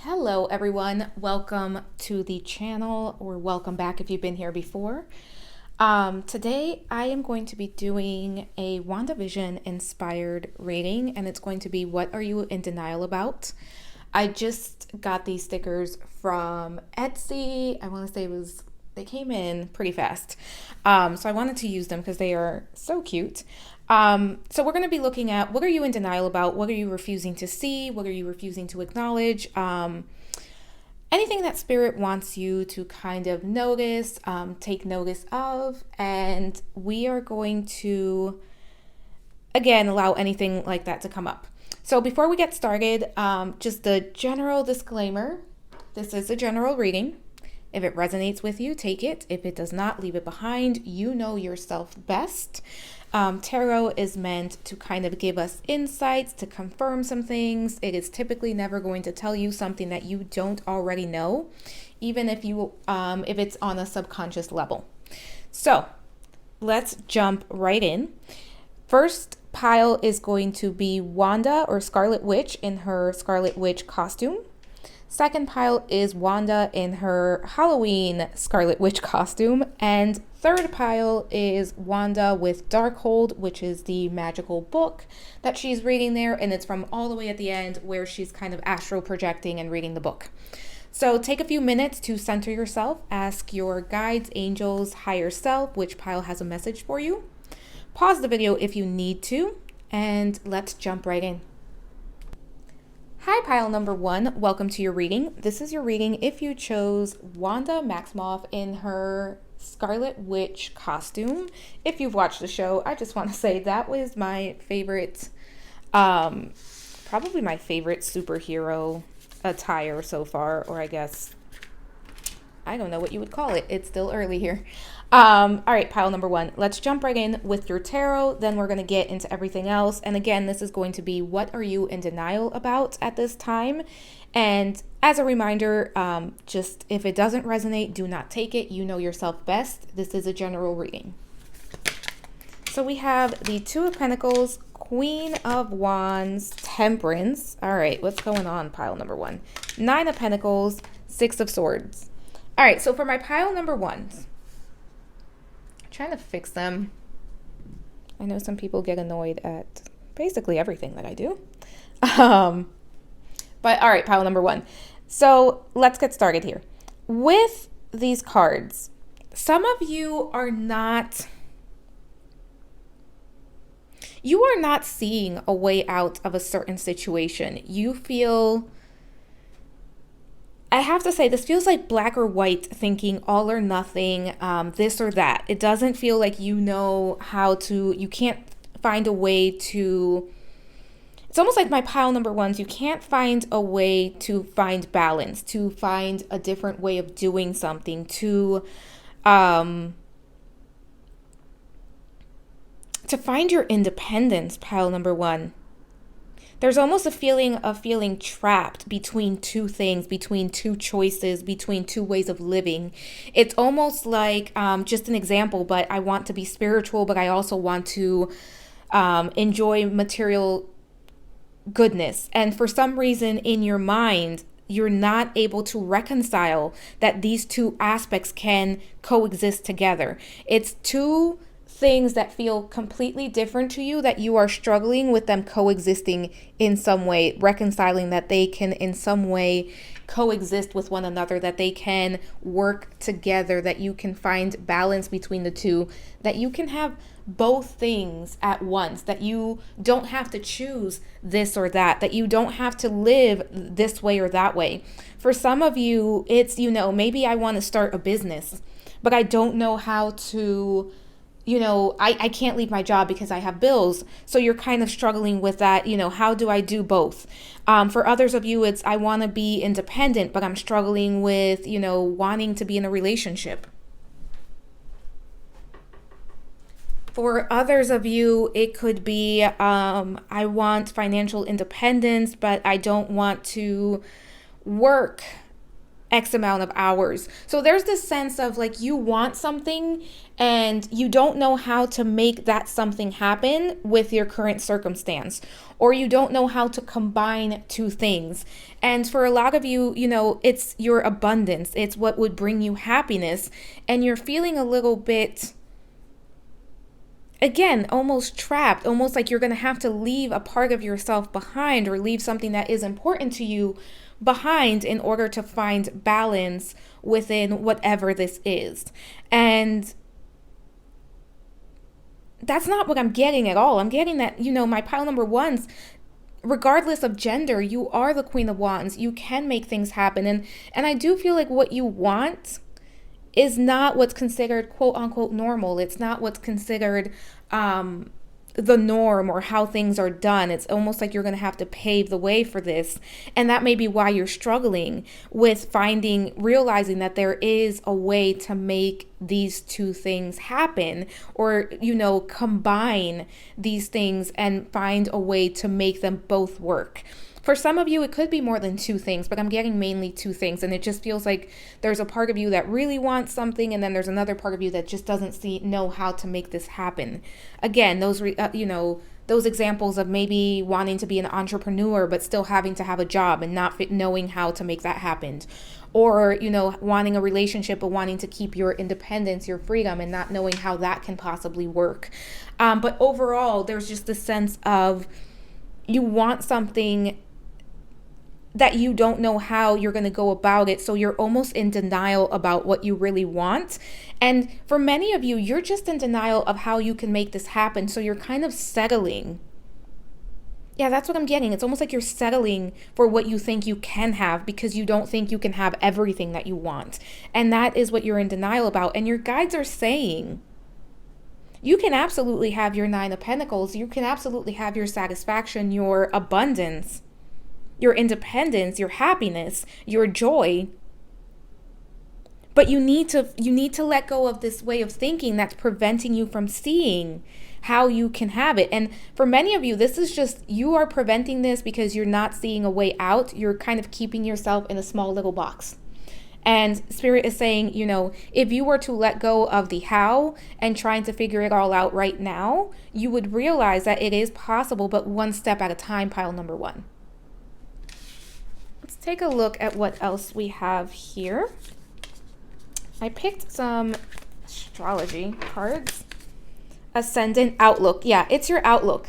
Hello everyone, welcome to the channel, or welcome back if you've been here before. Today I am going to be doing a WandaVision inspired reading, and it's going to be What Are You in Denial About? I just got these stickers from Etsy. I want to say they came in pretty fast. So I wanted to use them because they are so cute. So we're going to be looking at what are you in denial about? What are you refusing to see? What are you refusing to acknowledge? Anything that spirit wants you to kind of notice, take notice of, and we are going to, again, allow anything like that to come up. So before we get started, just a general disclaimer. This is a general reading. If it resonates with you, take it. If it does not, leave it behind. You know yourself best. Tarot is meant to kind of give us insights, to confirm some things. It is typically never going to tell you something that you don't already know, even if it's on a subconscious level. So let's jump right in. First pile is going to be Wanda, or Scarlet Witch, in her Scarlet Witch costume. Second pile is Wanda in her Halloween Scarlet Witch costume. And third pile is Wanda with Darkhold, which is the magical book that she's reading there. And it's from all the way at the end where she's kind of astral projecting and reading the book. So take a few minutes to center yourself. Ask your guides, angels, higher self, which pile has a message for you. Pause the video if you need to. And let's jump right in. Hi, pile number one. Welcome to your reading. This is your reading if you chose Wanda Maximoff in her Scarlet Witch costume. If you've watched the show, I just want to say that was my favorite, probably my favorite superhero attire so far, or I guess, I don't know what you would call it. It's still early here. All right, pile number one. Let's jump right in with your tarot. Then we're going to get into everything else. And again, this is going to be what are you in denial about at this time? And as a reminder, just if it doesn't resonate, do not take it. You know yourself best. This is a general reading. So we have the Two of Pentacles, Queen of Wands, Temperance. All right, what's going on, pile number one? Nine of Pentacles, Six of Swords. All right, so for my pile number ones, trying to fix them. I know some people get annoyed at basically everything that I do. But all right, pile number one. So let's get started here. With these cards, some of you are not seeing a way out of a certain situation. You feel, I have to say, this feels like black or white thinking, all or nothing, this or that. It doesn't feel like you know how to, you can't find a way to, it's almost like my pile number ones, you can't find a way to find balance, to find a different way of doing something, to find your independence, pile number one. There's almost a feeling of feeling trapped between two things, between two choices, between two ways of living. It's almost like, just an example, but I want to be spiritual, but I also want to enjoy material goodness. And for some reason in your mind, you're not able to reconcile that these two aspects can coexist together. It's two things that feel completely different to you, that you are struggling with them coexisting in some way, reconciling that they can in some way coexist with one another, that they can work together, that you can find balance between the two, that you can have both things at once, that you don't have to choose this or that, that you don't have to live this way or that way. For some of you, it's, maybe I want to start a business, but I don't know how to, I can't leave my job because I have bills. So you're kind of struggling with that. How do I do both? For others of you, it's, I want to be independent, but I'm struggling with, wanting to be in a relationship. For others of you, it could be, I want financial independence, but I don't want to work X amount of hours. So there's this sense of like you want something and you don't know how to make that something happen with your current circumstance, or you don't know how to combine two things. And for a lot of you, you know, it's your abundance, it's what would bring you happiness, and you're feeling a little bit, again, almost trapped, almost like you're going to have to leave a part of yourself behind, or leave something that is important to you behind in order to find balance within whatever this is. And that's not what I'm getting at all. I'm getting that, you know, my pile number ones, regardless of gender, you are the Queen of Wands. You can make things happen. And I do feel like what you want is not what's considered quote unquote normal. It's not what's considered the norm or how things are done. It's almost like you're going to have to pave the way for this. And that may be why you're struggling with realizing that there is a way to make these two things happen, or, you know, combine these things and find a way to make them both work. For some of you, it could be more than two things, but I'm getting mainly two things. And it just feels like there's a part of you that really wants something, and then there's another part of you that just doesn't know how to make this happen. Again, those examples of maybe wanting to be an entrepreneur, but still having to have a job and not knowing how to make that happen. Or, you know, wanting a relationship, but wanting to keep your independence, your freedom, and not knowing how that can possibly work. But overall, there's just the sense of you want something that you don't know how you're going to go about it. So you're almost in denial about what you really want. And for many of you, you're just in denial of how you can make this happen. So you're kind of settling. Yeah, that's what I'm getting. It's almost like you're settling for what you think you can have because you don't think you can have everything that you want. And that is what you're in denial about. And your guides are saying, you can absolutely have your 9 of Pentacles. You can absolutely have your satisfaction, your abundance, your independence, your happiness, your joy. But you need to let go of this way of thinking that's preventing you from seeing how you can have it. And for many of you, this is just, you are preventing this because you're not seeing a way out. You're kind of keeping yourself in a small little box. And Spirit is saying, you know, if you were to let go of the how and trying to figure it all out right now, you would realize that it is possible, but one step at a time, pile number 1. Let's take a look at what else we have here. I picked some astrology cards. Ascendant outlook. Yeah, it's your outlook.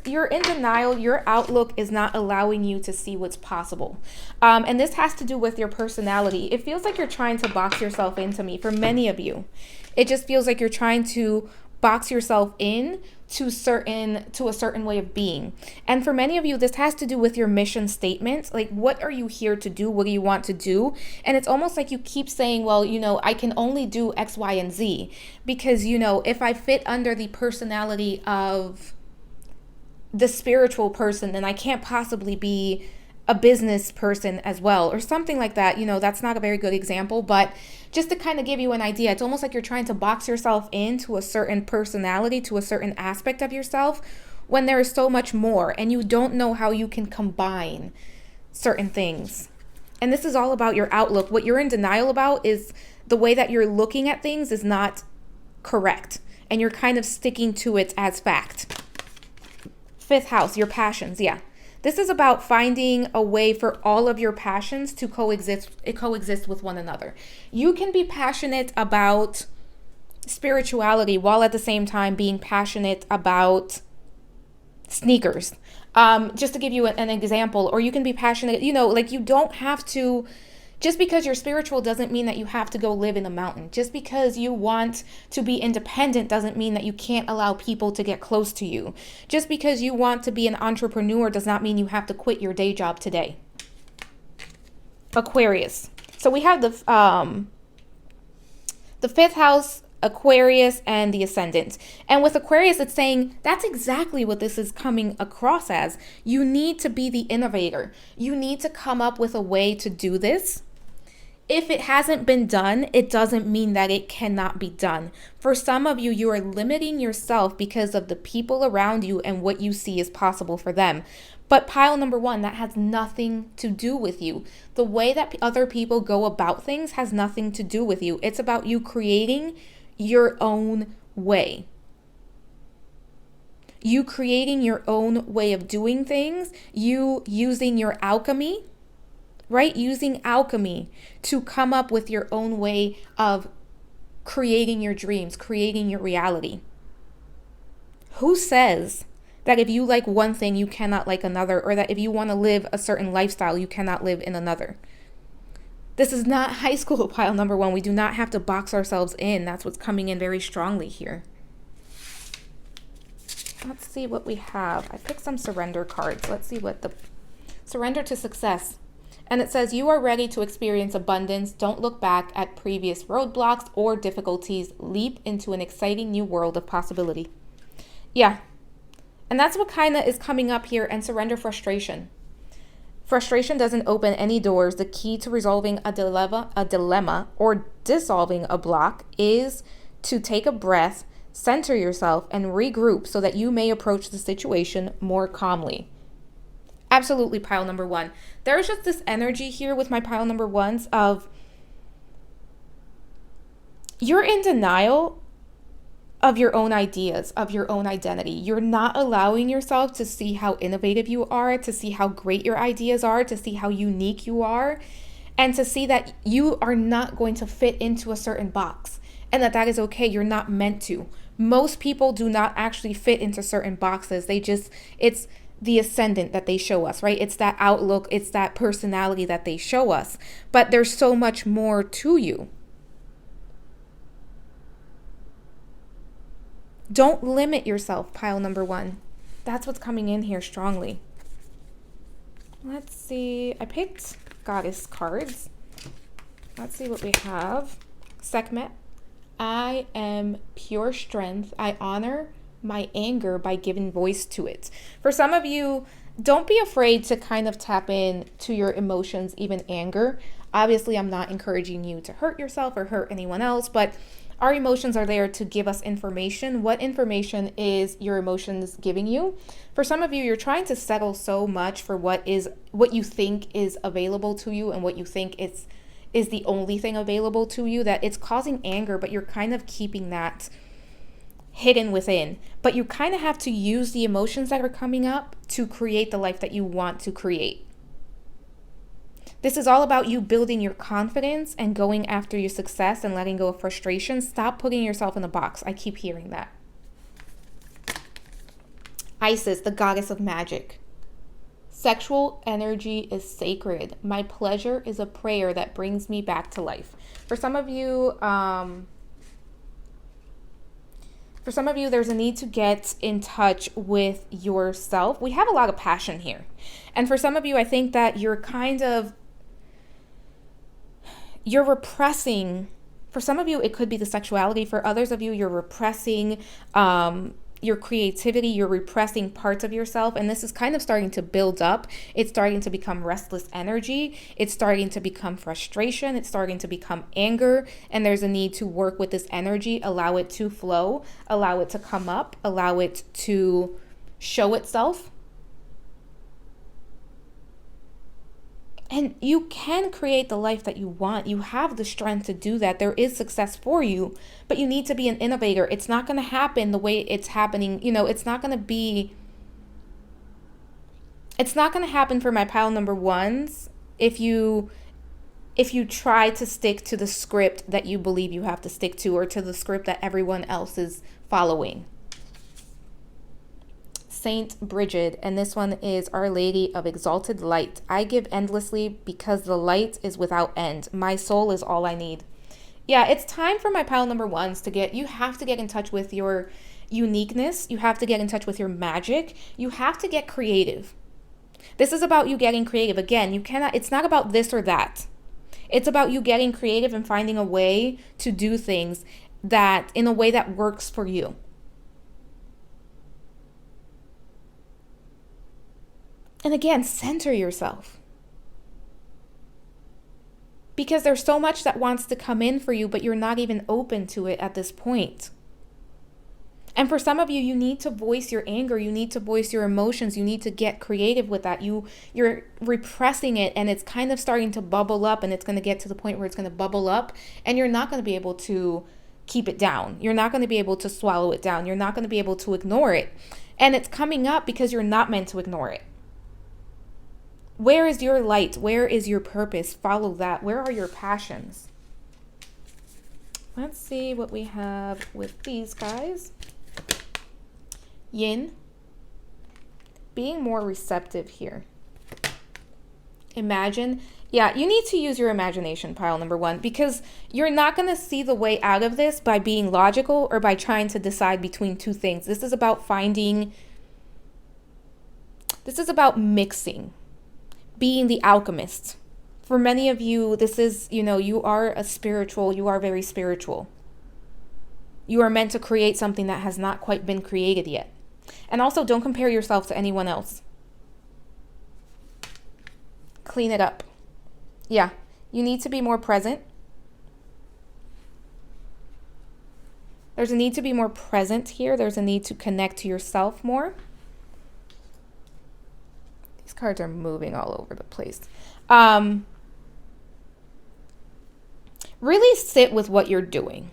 You're in denial. Your outlook is not allowing you to see what's possible. And this has to do with your personality. It feels like you're trying to box yourself into me. For many of you, it just feels like you're trying to box yourself in to a certain way of being. And for many of you, this has to do with your mission statement. Like, what are you here to do? What do you want to do? And it's almost like you keep saying, well, you know, I can only do X, Y, and Z because, you know, if I fit under the personality of the spiritual person, then I can't possibly be a business person as well, or something like that. You know, that's not a very good example, but just to kind of give you an idea, it's almost like you're trying to box yourself into a certain personality, to a certain aspect of yourself, when there is so much more, and you don't know how you can combine certain things. And this is all about your outlook. What you're in denial about is the way that you're looking at things is not correct, and you're kind of sticking to it as fact. 5th house, your passions. Yeah. This is about finding a way for all of your passions to coexist with one another. You can be passionate about spirituality while at the same time being passionate about sneakers. Just to give you an example, or you can be passionate, you know, like you don't have to, just because you're spiritual doesn't mean that you have to go live in a mountain. Just because you want to be independent doesn't mean that you can't allow people to get close to you. Just because you want to be an entrepreneur does not mean you have to quit your day job today. Aquarius. So we have the 5th house, Aquarius, and the Ascendant. And with Aquarius, it's saying that's exactly what this is coming across as. You need to be the innovator. You need to come up with a way to do this. if it hasn't been done, it doesn't mean that it cannot be done. For some of you, you are limiting yourself because of the people around you and what you see is possible for them. But pile number one, that has nothing to do with you. The way that other people go about things has nothing to do with you. It's about you creating your own way. You creating your own way of doing things, you using your alchemy, right? Using alchemy to come up with your own way of creating your dreams, creating your reality. Who says that if you like one thing, you cannot like another, or that if you want to live a certain lifestyle, you cannot live in another? This is not high school, pile number one. We do not have to box ourselves in. That's what's coming in very strongly here. Let's see what we have. I picked some surrender cards. Let's see what the surrender to success. And it says, you are ready to experience abundance. Don't look back at previous roadblocks or difficulties. Leap into an exciting new world of possibility. Yeah. And that's what kind of is coming up here. And surrender frustration. Frustration doesn't open any doors. The key to resolving a dilemma or dissolving a block is to take a breath, center yourself, and regroup so that you may approach the situation more calmly. Absolutely, pile number one. There's just this energy here with my pile number ones of you're in denial of your own ideas, of your own identity. You're not allowing yourself to see how innovative you are, to see how great your ideas are, to see how unique you are, and to see that you are not going to fit into a certain box and that is okay. You're not meant to. Most people do not actually fit into certain boxes. It's the ascendant that they show us, right? It's that outlook, it's that personality that they show us. But there's so much more to you. Don't limit yourself, pile number one. That's what's coming in here strongly. Let's see. I picked goddess cards. Let's see what we have. Sekhmet. I am pure strength. I honor my anger by giving voice to it. For some of you, don't be afraid to kind of tap in to your emotions, even anger. Obviously, I'm not encouraging you to hurt yourself or hurt anyone else, but our emotions are there to give us information. What information is your emotions giving you? For some of you, you're trying to settle so much for what you think is available to you and what you think is the only thing available to you, that it's causing anger, but you're kind of keeping that hidden within. But you kind of have to use the emotions that are coming up to create the life that you want to create. This is all about you building your confidence and going after your success and letting go of frustration. Stop putting yourself in a box. I keep hearing that. Isis, the goddess of magic. Sexual energy is sacred. My pleasure is a prayer that brings me back to life. For some of you, there's a need to get in touch with yourself. We have a lot of passion here. And for some of you, I think that you're repressing. For some of you, it could be the sexuality. For others of you, you're repressing your creativity, you're repressing parts of yourself, and this is kind of starting to build up. It's starting to become restless energy. It's starting to become frustration. It's starting to become anger, and there's a need to work with this energy, allow it to flow, allow it to come up, allow it to show itself. And you can create the life that you want. You have the strength to do that. There is success for you, but you need to be an innovator. It's not going to happen the way it's happening. It's not going to happen for my pile number ones if you try to stick to the script that you believe you have to stick to, or to the script that everyone else is following. Saint Bridget, and this one is Our Lady of Exalted Light. I give endlessly because the light is without end. My soul is all I need. Yeah, it's time for my pile number ones you have to get in touch with your uniqueness. You have to get in touch with your magic. You have to get creative. This is about you getting creative. Again, it's not about this or that. It's about you getting creative and finding a way to do things that in a way that works for you. And again, center yourself. because there's so much that wants to come in for you, but you're not even open to it at this point. And for some of you, you need to voice your anger. You need to voice your emotions. You need to get creative with that. You're repressing it, and it's kind of starting to bubble up, and it's going to get to the point where it's going to bubble up, and you're not going to be able to keep it down. You're not going to be able to swallow it down. You're not going to be able to ignore it. And it's coming up because you're not meant to ignore it. Where is your light? Where is your purpose? Follow that. Where are your passions? Let's see what we have with these guys. Yin. Being more receptive here. Imagine. Yeah, you need to use your imagination, pile number one, because you're not going to see the way out of this by being logical or by trying to decide between two things. This is about mixing. Being the alchemist. For many of you, this is, you are very spiritual. You are meant to create something that has not quite been created yet. And also, don't compare yourself to anyone else. Clean it up. Yeah, you need to be more present. There's a need to be more present here. There's a need to connect to yourself more. Cards are moving all over the place. Really sit with what you're doing.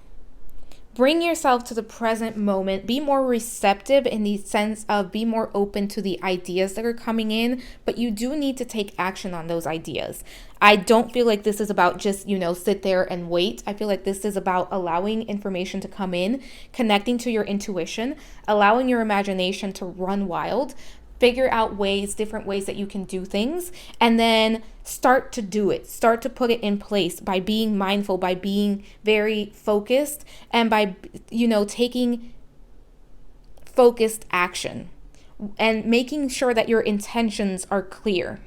Bring yourself to the present moment. Be more receptive in the sense of be more open to the ideas that are coming in, but you do need to take action on those ideas. I don't feel like this is about just, sit there and wait. I feel like this is about allowing information to come in, connecting to your intuition, allowing your imagination to run wild. Figure out different ways that you can do things, and then start to do it. Start to put it in place by being mindful, by being very focused, and by, taking focused action and making sure that your intentions are clear.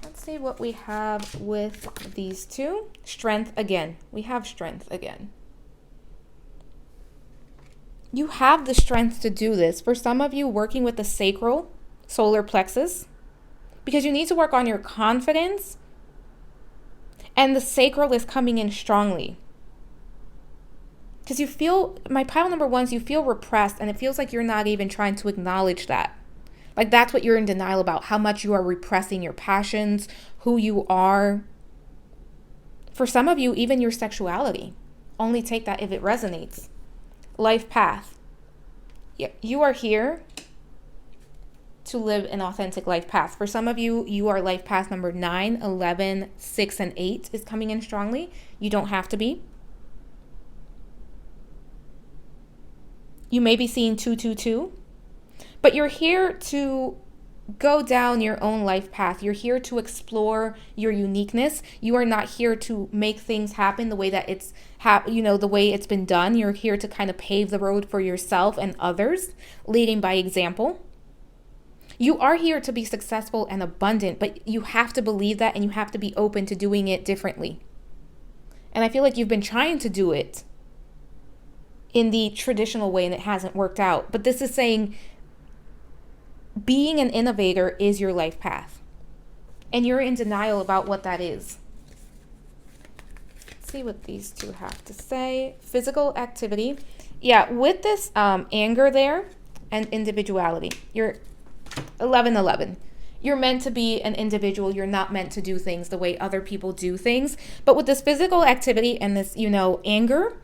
Let's see what we have with these two. Strength again. We have strength again. You have the strength to do this. For some of you, working with the sacral, solar plexus, because you need to work on your confidence, and the sacral is coming in strongly. Because you feel, my pile number ones, you feel repressed, and it feels like you're not even trying to acknowledge that. Like that's what you're in denial about, how much you are repressing your passions, who you are. For some of you, even your sexuality. Only take that if it resonates. Life path. You are here to live an authentic life path. For some of you, you are life path number 9, 11, 6, and 8 is coming in strongly. You don't have to be. You may be seeing 222, but you're here to go down your own life path. You're here to explore your uniqueness. You are not here to make things happen the way that it's the way it's been done. You're here to kind of pave the road for yourself and others, leading by example. You are here to be successful and abundant, but you have to believe that, and you have to be open to doing it differently. And I feel like you've been trying to do it in the traditional way and it hasn't worked out. But this is saying being an innovator is your life path. And you're in denial about what that is. Let's see what these two have to say. Physical activity. Yeah, with this anger there and individuality. You're 11-11. You're meant to be an individual. You're not meant to do things the way other people do things. But with this physical activity and this, anger,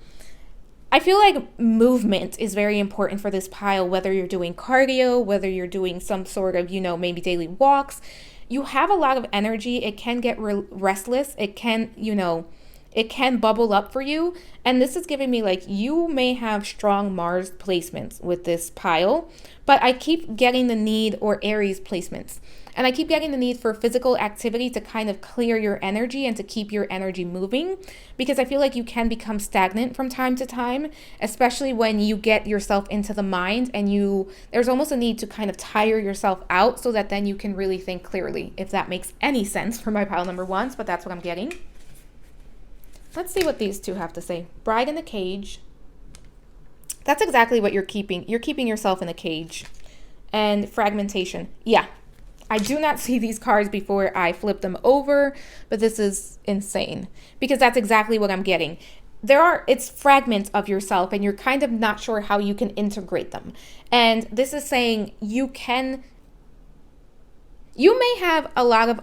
I feel like movement is very important for this pile, whether you're doing cardio, whether you're doing some sort of, maybe daily walks. You have a lot of energy. It can get restless. It can, it can bubble up for you. And this is giving me like, you may have strong Mars placements with this pile, but I keep getting the need, or Aries placements. And I keep getting the need for physical activity to kind of clear your energy and to keep your energy moving, because I feel like you can become stagnant from time to time, especially when you get yourself into the mind and there's almost a need to kind of tire yourself out so that then you can really think clearly, if that makes any sense for my pile number ones, but that's what I'm getting. Let's see what these two have to say. Bride in the cage. That's exactly what you're keeping. You're keeping yourself in a cage. And fragmentation. Yeah. I do not see these cards before I flip them over, but this is insane because that's exactly what I'm getting. It's fragments of yourself and you're kind of not sure how you can integrate them. And this is saying you may have a lot of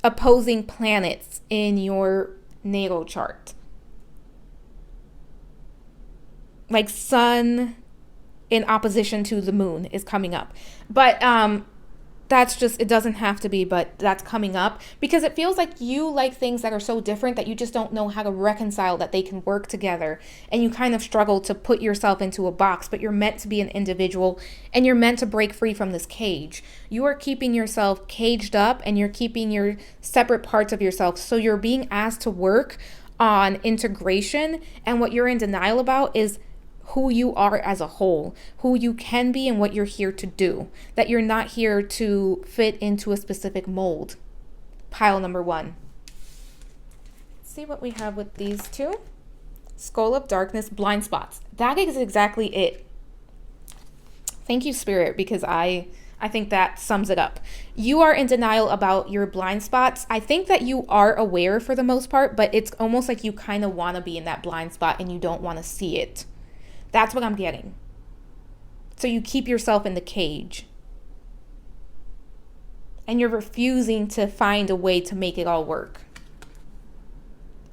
opposing planets in your natal chart. Like sun in opposition to the moon is coming up. But that's just, it doesn't have to be, but that's coming up because it feels like you like things that are so different that you just don't know how to reconcile that they can work together. And you kind of struggle to put yourself into a box, but you're meant to be an individual and you're meant to break free from this cage. You are keeping yourself caged up and you're keeping your separate parts of yourself. So you're being asked to work on integration. And what you're in denial about is who you are as a whole, who you can be and what you're here to do, that you're not here to fit into a specific mold. Pile number 1. Let's see what we have with these two. Skull of Darkness, blind spots. That is exactly it. Thank you, Spirit, because I think that sums it up. You are in denial about your blind spots. I think that you are aware for the most part, but it's almost like you kind of want to be in that blind spot and you don't want to see it. That's what I'm getting. So you keep yourself in the cage. And you're refusing to find a way to make it all work.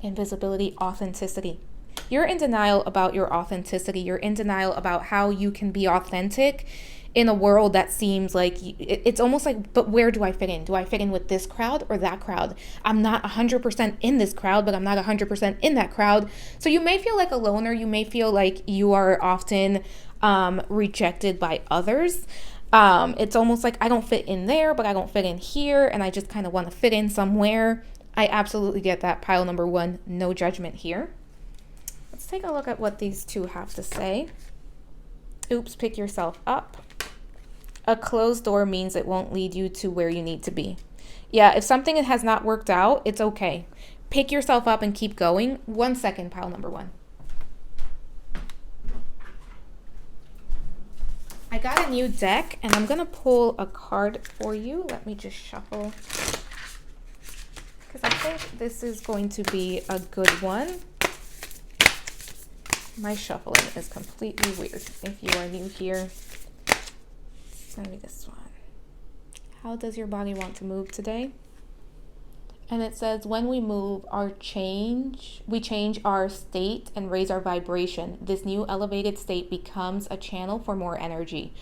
Invisibility, authenticity. You're in denial about your authenticity. You're in denial about how you can be authentic in a world that seems like it's almost like, but where do I fit in? Do I fit in with this crowd or that crowd? I'm not 100% in this crowd, but I'm not 100% in that crowd. So you may feel like a loner. You may feel like you are often rejected by others. It's almost like I don't fit in there, but I don't fit in here. And I just kind of want to fit in somewhere. I absolutely get that. Pile number 1, no judgment here. Let's take a look at what these two have to say. Oops, pick yourself up. A closed door means it won't lead you to where you need to be. Yeah, if something has not worked out, it's okay. Pick yourself up and keep going. 1 second, pile number 1. I got a new deck and I'm going to pull a card for you. Let me just shuffle. Because I think this is going to be a good one. My shuffling is completely weird. If you are new here, it's going to be this one. How does your body want to move today? And it says, when we move, we change our state and raise our vibration. This new elevated state becomes a channel for more energy.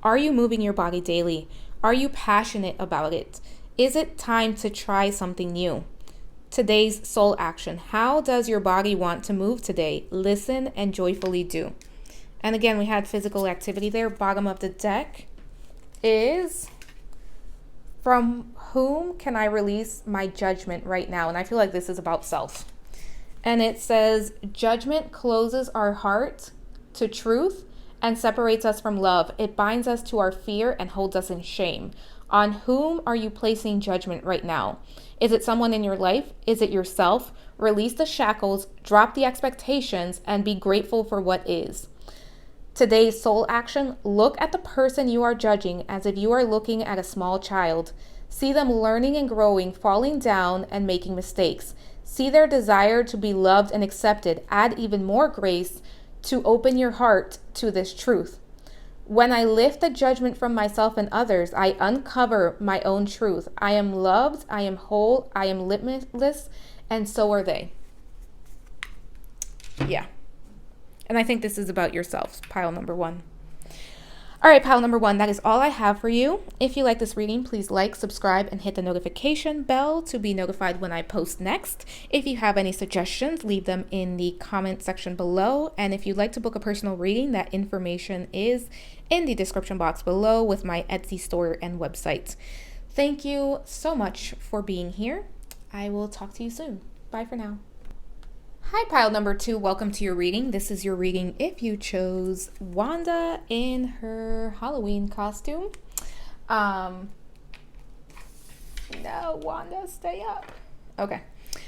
Are you moving your body daily? Are you passionate about it? Is it time to try something new? Today's soul action. How does your body want to move today? Listen and joyfully do. And again, we had physical activity there. Bottom of the deck is, from whom can I release my judgment right now? And I feel like this is about self. And it says, judgment closes our heart to truth and separates us from love. It binds us to our fear and holds us in shame. On whom are you placing judgment right now? Is it someone in your life? Is it yourself? Release the shackles, drop the expectations, and be grateful for what is. Today's soul action, look at the person you are judging as if you are looking at a small child. See them learning and growing, falling down and making mistakes. See their desire to be loved and accepted. Add even more grace to open your heart to this truth. When I lift the judgment from myself and others, I uncover my own truth. I am loved, I am whole, I am limitless, and so are they. Yeah. And I think this is about yourself, pile number 1. All right, pile number 1, that is all I have for you. If you like this reading, please like, subscribe, and hit the notification bell to be notified when I post next. If you have any suggestions, leave them in the comment section below. And if you'd like to book a personal reading, that information is in the description box below with my Etsy store and website. Thank you so much for being here. I will talk to you soon. Bye for now. Hi, pile number 2. Welcome to your reading. This is your reading if you chose Wanda in her Halloween costume. No, Wanda, stay up. Okay.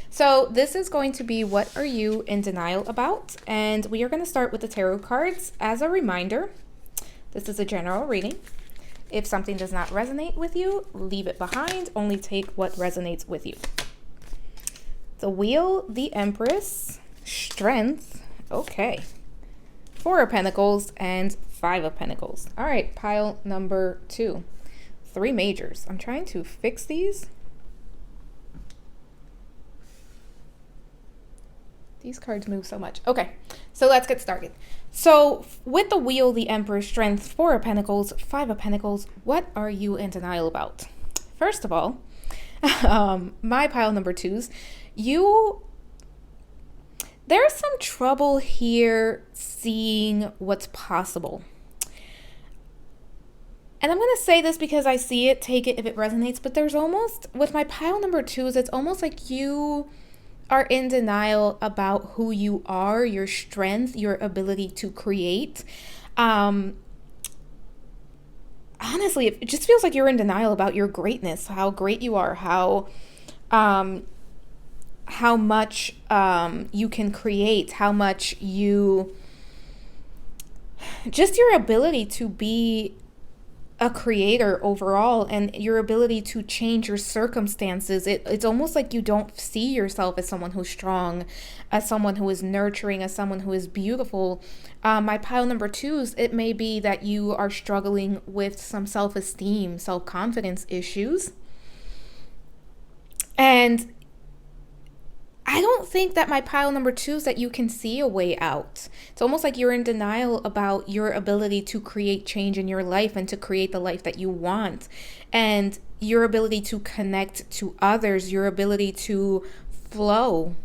So this is going to be what are you in denial about? And we are going to start with the tarot cards. As a reminder, this is a general reading. If something does not resonate with you, leave it behind. Only take what resonates with you. The Wheel, the Empress, Strength. Okay. 4 of Pentacles and 5 of Pentacles. All right, pile number 2. 3 majors. I'm trying to fix these. These cards move so much. Okay, so let's get started. So with the Wheel, the Emperor, Strength, 4 of Pentacles, 5 of Pentacles, what are you in denial about? First of all, my pile number 2s, there's some trouble here seeing what's possible. And I'm going to say this because I see it, take it if it resonates, but there's almost, with my pile number 2s, it's almost like you are in denial about who you are, your strength, your ability to create. Honestly, it just feels like you're in denial about your greatness, how great you are, how much you can create, how much just your ability to be a creator overall, and your ability to change your circumstances. It's almost like you don't see yourself as someone who's strong, as someone who is nurturing, as someone who is beautiful. My pile number 2s, it may be that you are struggling with some self-esteem, self-confidence issues. And I don't think that my pile number 2s that you can see a way out. It's almost like you're in denial about your ability to create change in your life and to create the life that you want, and your ability to connect to others, your ability to flow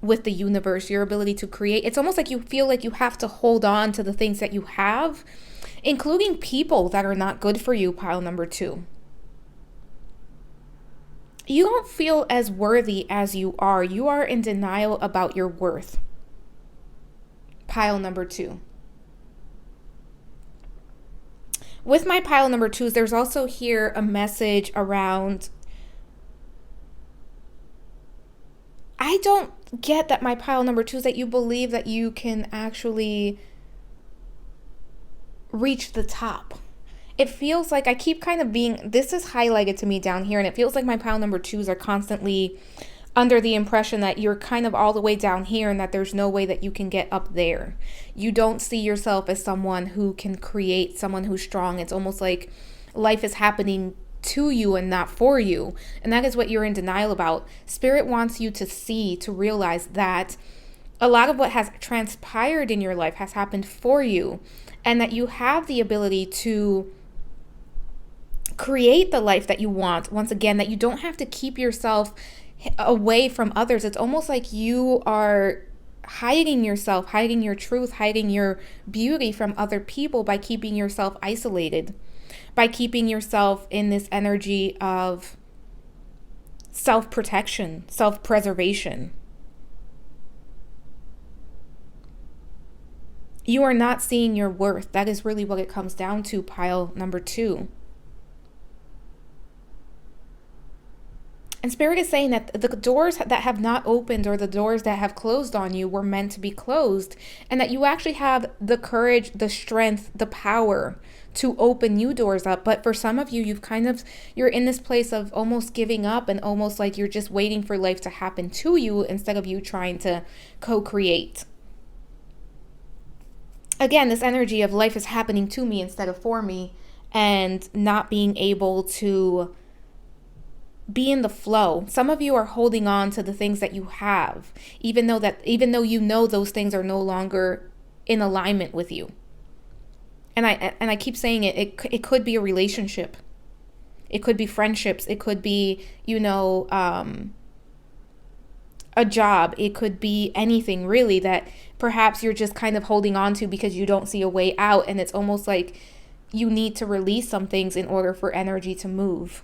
with the universe, your ability to create. It's almost like you feel like you have to hold on to the things that you have, including people that are not good for you, pile number 2. You don't feel as worthy as you are. You are in denial about your worth. Pile number 2. With my pile number 2s, there's also here a message around, I don't get that my pile number 2s, that you believe that you can actually reach the top. It feels like I keep kind of this is highlighted to me down here, and it feels like my pile number 2s are constantly under the impression that you're kind of all the way down here and that there's no way that you can get up there. You don't see yourself as someone who can create, someone who's strong. It's almost like life is happening to you and not for you. And that is what you're in denial about. Spirit wants you to see, to realize that a lot of what has transpired in your life has happened for you, and that you have the ability to create the life that you want. Once again, that you don't have to keep yourself away from others. It's almost like you are hiding yourself, hiding your truth, hiding your beauty from other people by keeping yourself isolated, by keeping yourself in this energy of self-protection, self-preservation. You are not seeing your worth. That is really what it comes down to, pile number 2. And Spirit is saying that the doors that have not opened, or the doors that have closed on you, were meant to be closed, and that you actually have the courage, the strength, the power to open new doors up. But for some of you, you're in this place of almost giving up, and almost like you're just waiting for life to happen to you instead of you trying to co-create. Again, this energy of life is happening to me instead of for me, and not being able to be in the flow. Some of you are holding on to the things that you have, even though you know those things are no longer in alignment with you. And I keep saying it could be a relationship. It could be friendships. It could be, a job. It could be anything really that perhaps you're just kind of holding on to because you don't see a way out. And it's almost like you need to release some things in order for energy to move.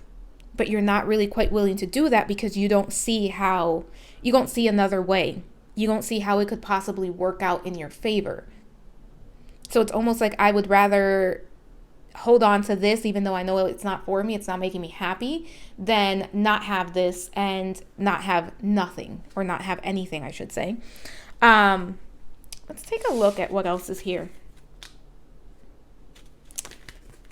But you're not really quite willing to do that because you don't see another way. You don't see how it could possibly work out in your favor. So it's almost like I would rather hold on to this, even though I know it's not for me, it's not making me happy, than not have this and not have nothing, or not have anything, I should say. Let's take a look at what else is here.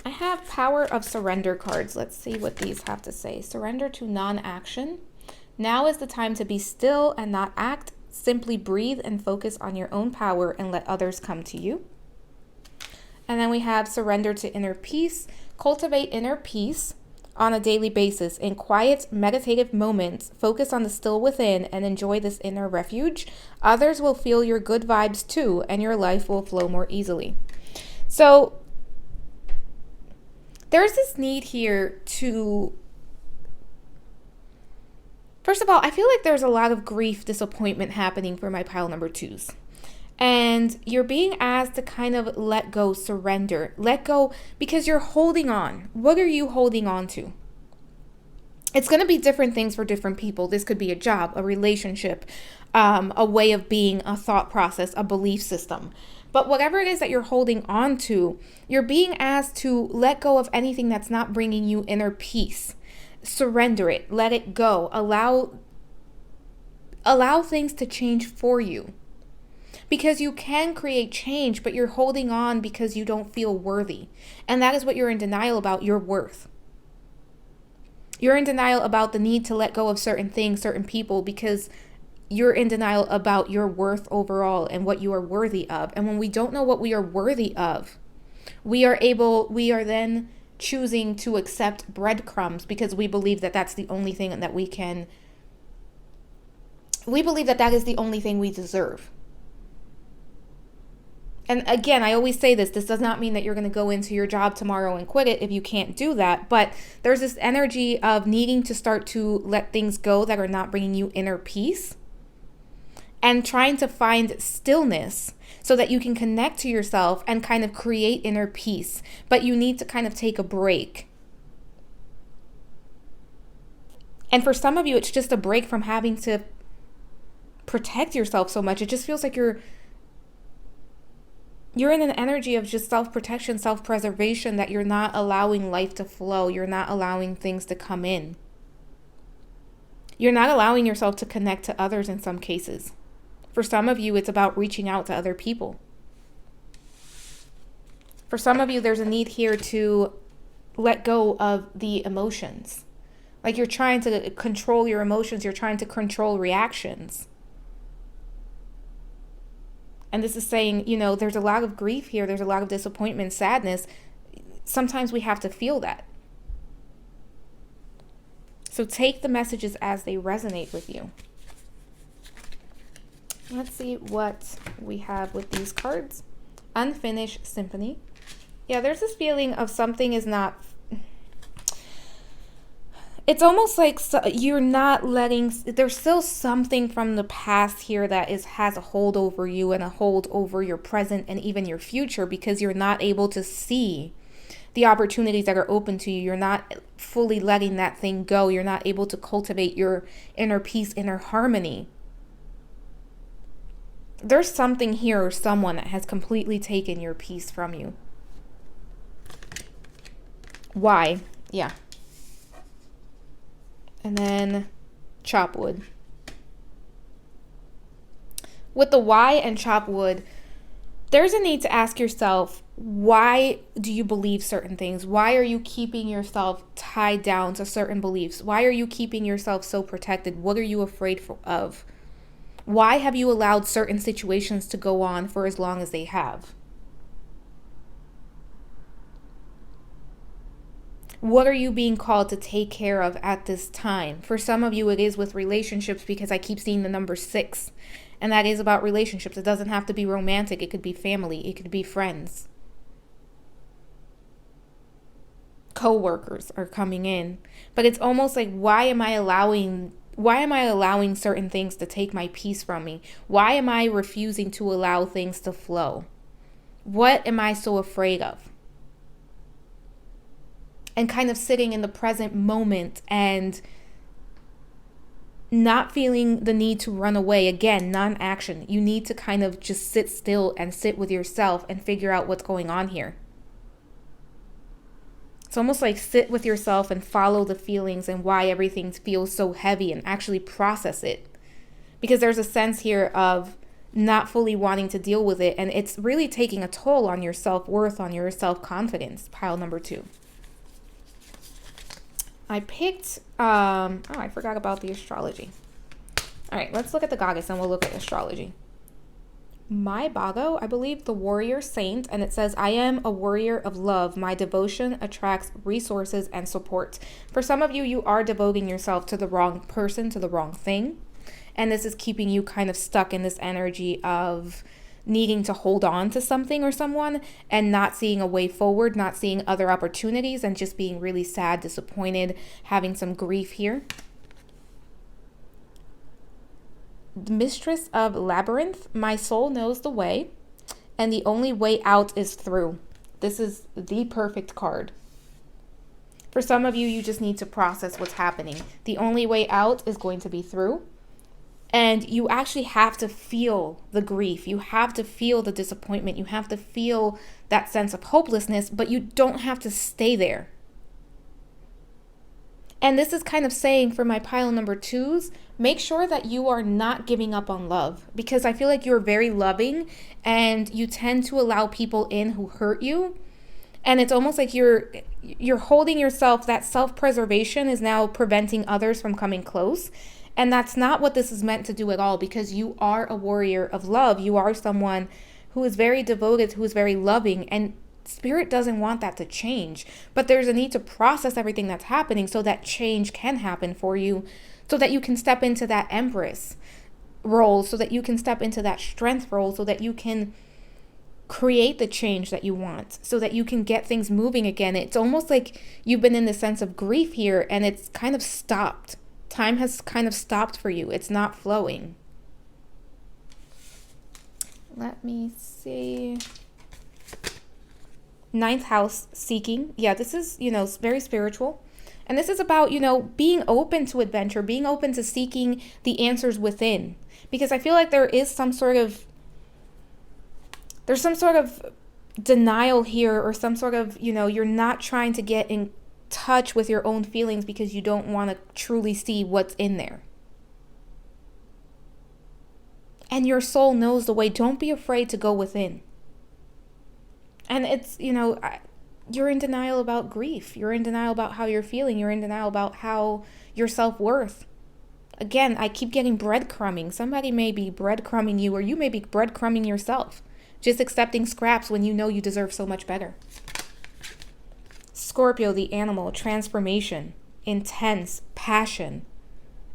I have Power of Surrender cards. Let's see what these have to say. Surrender to non-action. Now is the time to be still and not act. Simply breathe and focus on your own power and let others come to you. And then we have surrender to inner peace. Cultivate inner peace on a daily basis. In quiet, meditative moments, focus on the still within and enjoy this inner refuge. Others will feel your good vibes too, and your life will flow more easily. So there's this need here to, first of all, I feel like there's a lot of grief, disappointment happening for my pile number 2s. And you're being asked to kind of let go, surrender, let go, because you're holding on. What are you holding on to? It's going to be different things for different people. This could be a job, a relationship, a way of being, a thought process, a belief system. But whatever it is that you're holding on to, you're being asked to let go of anything that's not bringing you inner peace. Surrender it, let it go, allow things to change for you. Because you can create change, but you're holding on because you don't feel worthy. And that is what you're in denial about, your worth. You're in denial about the need to let go of certain things, certain people, because you're in denial about your worth overall and what you are worthy of. And when we don't know what we are worthy of, we are then choosing to accept breadcrumbs because we believe that that's the only thing that we believe that is the only thing we deserve. And again, I always say this does not mean that you're going to go into your job tomorrow and quit it if you can't do that. But there's this energy of needing to start to let things go that are not bringing you inner peace and trying to find stillness so that you can connect to yourself and kind of create inner peace. But you need to kind of take a break. And for some of you, it's just a break from having to protect yourself so much. It just feels like you're in an energy of just self-protection, self-preservation, that you're not allowing life to flow. You're not allowing things to come in. You're not allowing yourself to connect to others in some cases. For some of you, it's about reaching out to other people. For some of you, there's a need here to let go of the emotions. Like you're trying to control your emotions. You're trying to control reactions. And this is saying, there's a lot of grief here. There's a lot of disappointment, sadness. Sometimes we have to feel that. So take the messages as they resonate with you. Let's see what we have with these cards. Unfinished Symphony. Yeah, there's this feeling of something is not... It's almost like you're not letting, there's still something from the past here that has a hold over you and a hold over your present and even your future, because you're not able to see the opportunities that are open to you. You're not fully letting that thing go. You're not able to cultivate your inner peace, inner harmony. There's something here or someone that has completely taken your peace from you. Why? Yeah. And then chop wood. With the why and chop wood, there's a need to ask yourself, why do you believe certain things? Why are you keeping yourself tied down to certain beliefs? Why are you keeping yourself so protected? What are you afraid of? Why have you allowed certain situations to go on for as long as they have? What are you being called to take care of at this time? For some of you, it is with relationships, because I keep seeing the number 6. And that is about relationships. It doesn't have to be romantic. It could be family. It could be friends. Co-workers are coming in. But it's almost like, why am I allowing certain things to take my peace from me? Why am I refusing to allow things to flow? What am I so afraid of? And kind of sitting in the present moment and not feeling the need to run away. Again, non-action. You need to kind of just sit still and sit with yourself and figure out what's going on here. It's almost like sit with yourself and follow the feelings and why everything feels so heavy and actually process it. Because there's a sense here of not fully wanting to deal with it. And it's really taking a toll on your self-worth, on your self-confidence, pile number 2. I picked, oh, I forgot about the astrology. All right, let's look at the goddess and we'll look at astrology. My Bago, I believe the warrior saint, and it says, I am a warrior of love. My devotion attracts resources and support. For some of you, you are devoting yourself to the wrong person, to the wrong thing. And this is keeping you kind of stuck in this energy of needing to hold on to something or someone and not seeing a way forward, not seeing other opportunities, and just being really sad, disappointed, having some grief here. The mistress of labyrinth, my soul knows the way, and the only way out is through. This is the perfect card. For some of you, you just need to process what's happening. The only way out is going to be through. And you actually have to feel the grief. You have to feel the disappointment. You have to feel that sense of hopelessness, but you don't have to stay there. And this is kind of saying for my pile number 2s, make sure that you are not giving up on love, because I feel like you're very loving and you tend to allow people in who hurt you. And it's almost like you're holding yourself, that self-preservation is now preventing others from coming close. And that's not what this is meant to do at all, because you are a warrior of love. You are someone who is very devoted, who is very loving, and Spirit doesn't want that to change. But there's a need to process everything that's happening so that change can happen for you, so that you can step into that Empress role, so that you can step into that strength role, so that you can create the change that you want, so that you can get things moving again. It's almost like you've been in the sense of grief here and it's kind of stopped. Time has kind of stopped for you. It's not flowing. Let me see. 9th house, seeking. Yeah, this is, very spiritual. And this is about, being open to adventure, being open to seeking the answers within. Because I feel like there's some sort of denial here, or some sort of, you're not trying to get in touch with your own feelings because you don't want to truly see what's in there. And your soul knows the way. Don't be afraid to go within. And it's, you're in denial about grief. You're in denial about how you're feeling. You're in denial about how your self-worth. Again, I keep getting breadcrumbing. Somebody may be breadcrumbing you, or you may be breadcrumbing yourself. Just accepting scraps when you know you deserve so much better. Scorpio, the animal, transformation, intense, passion.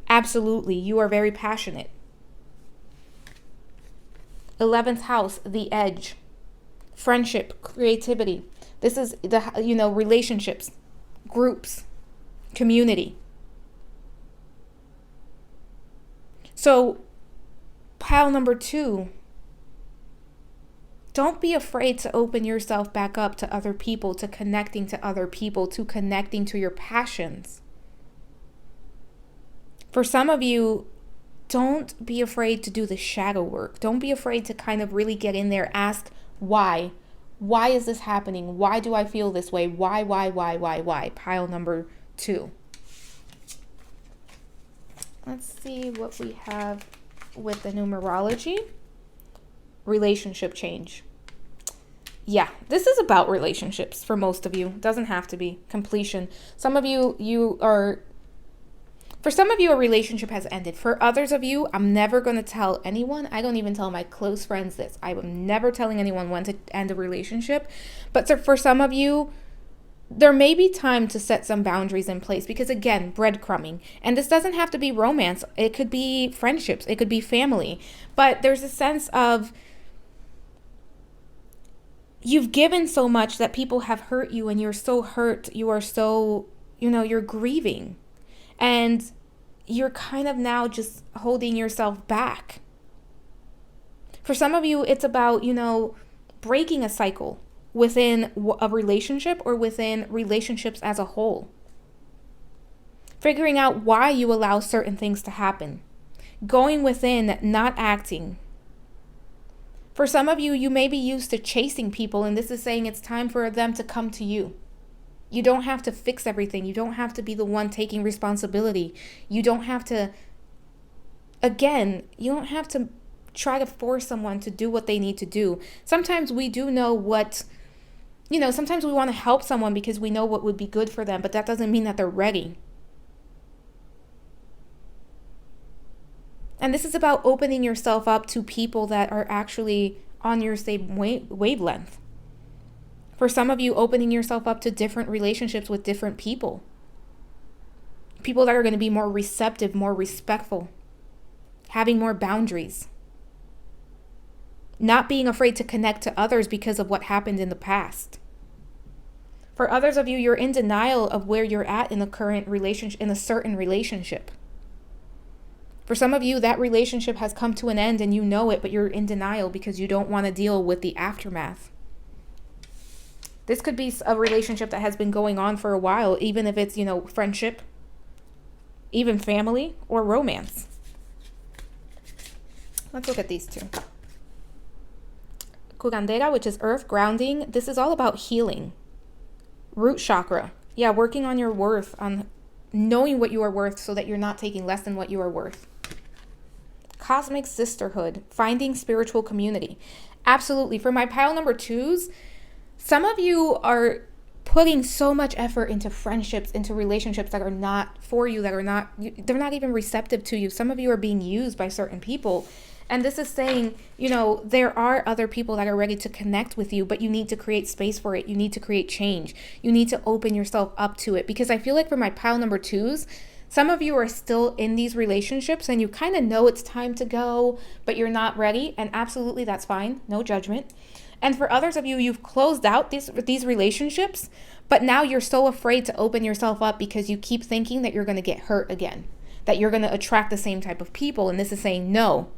Absolutely, you are very passionate. 11th house, the edge. Friendship, creativity. This is the, relationships, groups, community. So, pile number 2. Don't be afraid to open yourself back up to other people, to connecting to other people, to connecting to your passions. For some of you, don't be afraid to do the shadow work. Don't be afraid to kind of really get in there. Ask why. Why is this happening? Why do I feel this way? Why? Pile number 2. Let's see what we have with the numerology. Relationship change. Yeah, this is about relationships for most of you. Doesn't have to be. Completion. For some of you, a relationship has ended. For others of you, I'm never going to tell anyone. I don't even tell my close friends this. I am never telling anyone when to end a relationship. But for some of you, there may be time to set some boundaries in place, because again, breadcrumbing. And this doesn't have to be romance. It could be friendships. It could be family. But there's a sense of you've given so much that people have hurt you, and you're so hurt. You are so, you're grieving. And you're kind of now just holding yourself back. For some of you, it's about, breaking a cycle within a relationship or within relationships as a whole. Figuring out why you allow certain things to happen. Going within, not acting. For some of you, you may be used to chasing people, and this is saying it's time for them to come to you. You don't have to fix everything. You don't have to be the one taking responsibility. You don't have to try to force someone to do what they need to do. Sometimes we do know what, sometimes we want to help someone because we know what would be good for them, but that doesn't mean that they're ready. And this is about opening yourself up to people that are actually on your same wavelength. For some of you, opening yourself up to different relationships with different people. People that are going to be more receptive, more respectful, having more boundaries. Not being afraid to connect to others because of what happened in the past. For others of you, you're in denial of where you're at in the current relationship, in a certain relationship. For some of you, that relationship has come to an end and you know it, but you're in denial because you don't want to deal with the aftermath. This could be a relationship that has been going on for a while, even if it's, friendship, even family, or romance. Let's look at these two. Curandera, which is earth, grounding. This is all about healing. Root chakra. Yeah, working on your worth, on knowing what you are worth so that you're not taking less than what you are worth. Cosmic sisterhood, finding spiritual community. Absolutely. For my pile number 2s, some of you are putting so much effort into friendships, into relationships that are not for you, they're not even receptive to you. Some of you are being used by certain people. And this is saying, there are other people that are ready to connect with you, but you need to create space for it. You need to create change. You need to open yourself up to it. Because I feel like for my pile number 2s, some of you are still in these relationships and you kind of know it's time to go, but you're not ready. And absolutely, that's fine. No judgment. And for others of you, you've closed out these relationships, but now you're so afraid to open yourself up because you keep thinking that you're going to get hurt again, that you're going to attract the same type of people. And this is saying, no,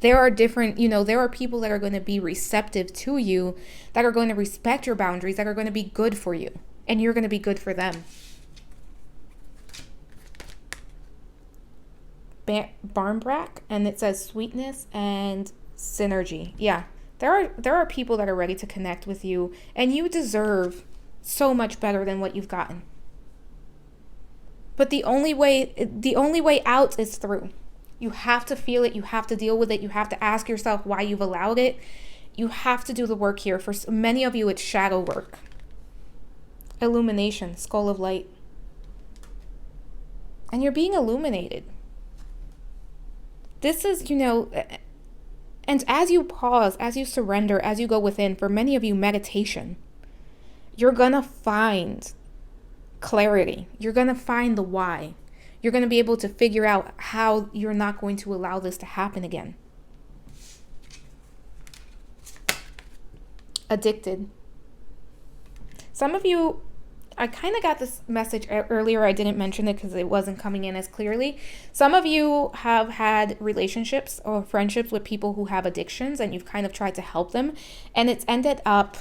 there are different, there are people that are going to be receptive to you, that are going to respect your boundaries, that are going to be good for you, and you're going to be good for them. Barnbrack, and it says sweetness and synergy. Yeah. There are people that are ready to connect with you, and you deserve so much better than what you've gotten. But the only way out is through. You have to feel it, you have to deal with it, you have to ask yourself why you've allowed it. You have to do the work here. For many of you, it's shadow work. Illumination, skull of light. And you're being illuminated. This is, and as you pause, as you surrender, as you go within, for many of you, meditation, you're going to find clarity. You're going to find the why. You're going to be able to figure out how you're not going to allow this to happen again. Addicted. Some of you, I kind of got this message earlier. I didn't mention it because it wasn't coming in as clearly. Some of you have had relationships or friendships with people who have addictions, and you've kind of tried to help them, and it's ended up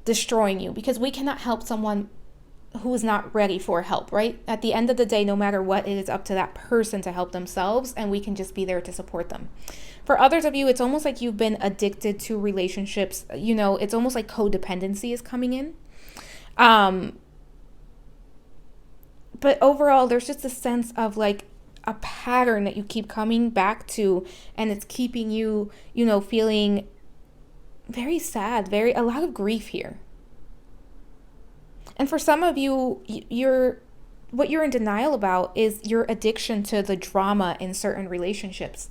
destroying you, because we cannot help someone who is not ready for help, right? At the end of the day, no matter what, it is up to that person to help themselves, and we can just be there to support them. For others of you, it's almost like you've been addicted to relationships. It's almost like codependency is coming in. But overall, there's just a sense of like a pattern that you keep coming back to, and it's keeping you, feeling very sad, a lot of grief here. And for some of you, what you're in denial about is your addiction to the drama in certain relationships.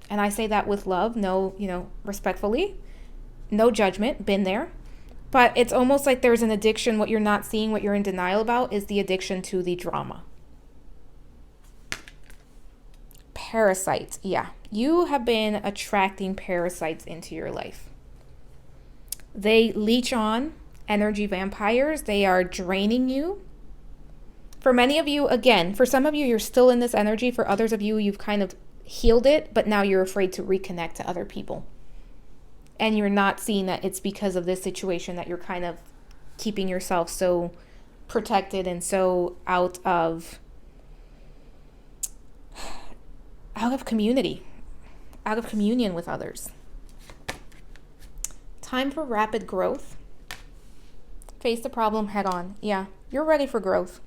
And I say that with love, respectfully, no judgment, been there. But it's almost like there's an addiction. What you're not seeing, what you're in denial about, is the addiction to the drama. Parasites. Yeah, you have been attracting parasites into your life. They leech on, energy vampires. They are draining you. For many of you, again, for some of you, you're still in this energy. For others of you, you've kind of healed it, but now you're afraid to reconnect to other people. And you're not seeing that it's because of this situation that you're kind of keeping yourself so protected and so out of community, out of communion with others. Time for rapid growth. Face the problem head on. Yeah, you're ready for growth.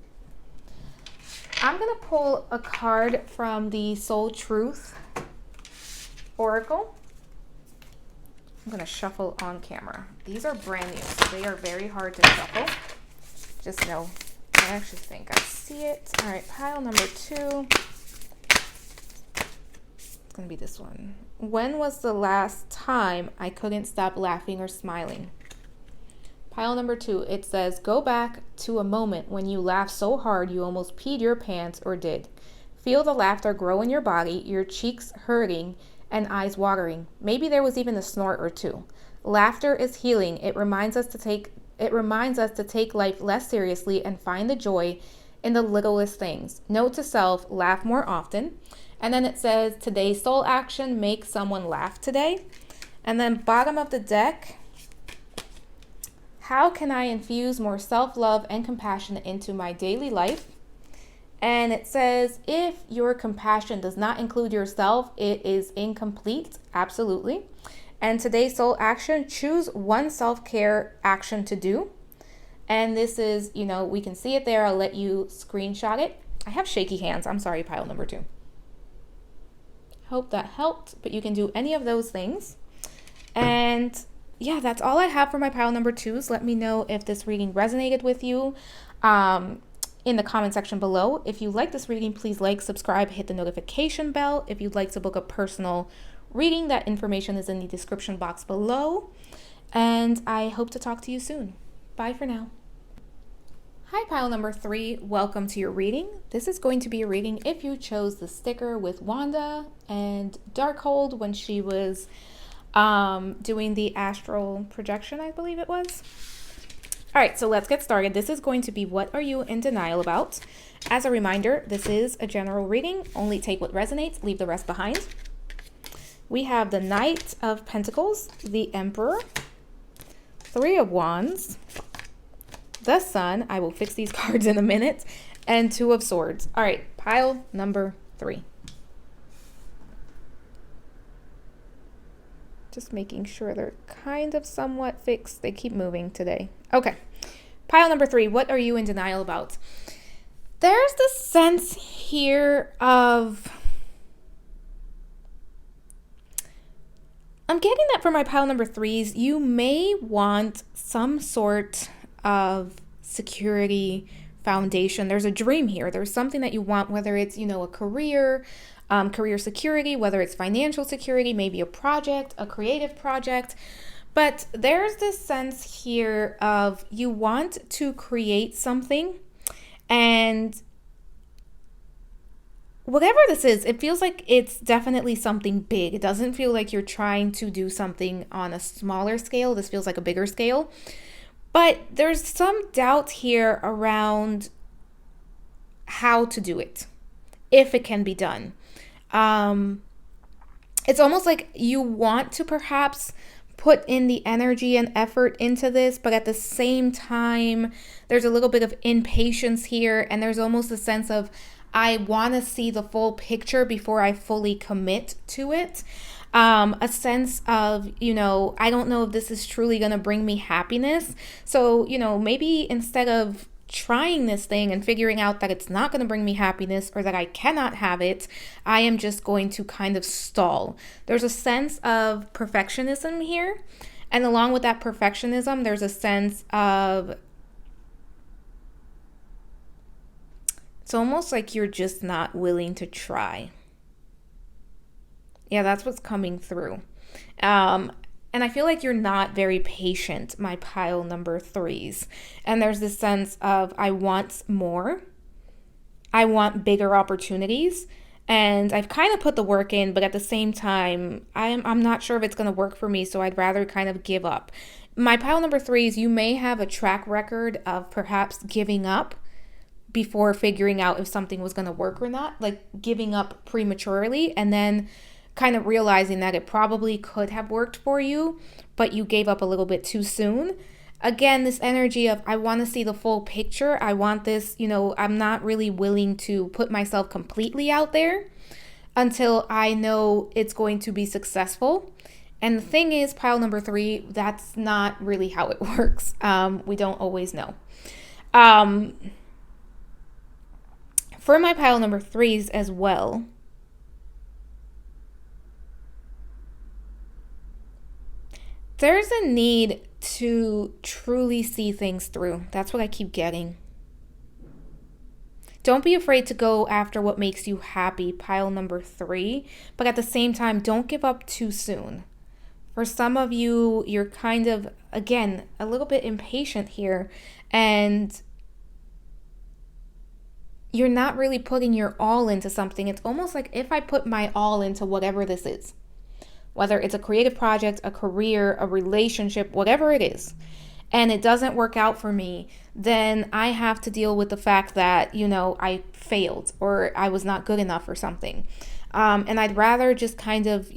I'm going to pull a card from the Soul Truth Oracle. I'm going to shuffle on camera. These are brand new, so they are very hard to shuffle. Just know, I actually think I see it. All right, pile number 2. It's going to be this one. When was the last time I couldn't stop laughing or smiling? Pile number 2, it says, go back to a moment when you laughed so hard you almost peed your pants or did. Feel the laughter grow in your body, your cheeks hurting and eyes watering. Maybe there was even a snort or two. Laughter is healing. It reminds us to take life less seriously and find the joy in the littlest things. Note to self, laugh more often. And then it says, today's soul action, make someone laugh today. And then bottom of the deck, how can I infuse more self-love and compassion into my daily life? And it says, if your compassion does not include yourself, it is incomplete. Absolutely. And today's soul action, choose one self-care action to do. And this is, we can see it there. I'll let you screenshot it. I have shaky hands. I'm sorry, pile number 2. Hope that helped, but you can do any of those things. And yeah, that's all I have for my pile number 2s. Let me know if this reading resonated with you in the comment section below. If you like this reading, please like, subscribe, hit the notification bell. If you'd like to book a personal reading, that information is in the description box below. And I hope to talk to you soon. Bye for now. Hi, pile number 3. Welcome to your reading. This is going to be a reading if you chose the sticker with Wanda and Darkhold when she was doing the astral projection, I believe it was. All right, so let's get started. This is going to be what are you in denial about? As a reminder, this is a general reading. Only take what resonates, leave the rest behind. We have the Knight of Pentacles, the Emperor, 3 of Wands, the Sun. I will fix these cards in a minute. And 2 of Swords. All right, pile number 3. Just making sure they're kind of somewhat fixed. They keep moving today. Okay. Pile number 3. What are you in denial about? There's this sense here of... I'm getting that for my pile number 3s. You may want some sort of security foundation. There's a dream here. There's something that you want, whether it's, a career, career security, whether it's financial security, maybe a project, a creative project. But there's this sense here of you want to create something, and whatever this is, it feels like it's definitely something big. It doesn't feel like you're trying to do something on a smaller scale. This feels like a bigger scale. But there's some doubt here around how to do it, if it can be done. It's almost like you want to perhaps put in the energy and effort into this, but at the same time, there's a little bit of impatience here, and there's almost a sense of, I want to see the full picture before I fully commit to it. A sense of, I don't know if this is truly going to bring me happiness. So, maybe instead of trying this thing and figuring out that it's not going to bring me happiness or that I cannot have it, I am just going to kind of stall. There's a sense of perfectionism here. And along with that perfectionism, there's a sense of, it's almost like you're just not willing to try. Yeah, that's what's coming through. And I feel like you're not very patient, my pile number 3s. And there's this sense of, I want more. I want bigger opportunities. And I've kind of put the work in, but at the same time, I'm not sure if it's going to work for me, so I'd rather kind of give up. My pile number 3s, you may have a track record of perhaps giving up before figuring out if something was going to work or not, like giving up prematurely and then kind of realizing that it probably could have worked for you, but you gave up a little bit too soon. Again, this energy of, I want to see the full picture. I want this, I'm not really willing to put myself completely out there until I know it's going to be successful. And the thing is, pile number 3, that's not really how it works. We don't always know. For my pile number 3s as well, There's a need to truly see things through. That's what I keep getting. Don't be afraid to go after what makes you happy, pile number 3. But at the same time, don't give up too soon. For some of you, you're kind of, again, a little bit impatient here. And you're not really putting your all into something. It's almost like if I put my all into whatever this is, whether it's a creative project, a career, a relationship, whatever it is, and it doesn't work out for me, then I have to deal with the fact that, I failed or I was not good enough or something. And I'd rather just kind of,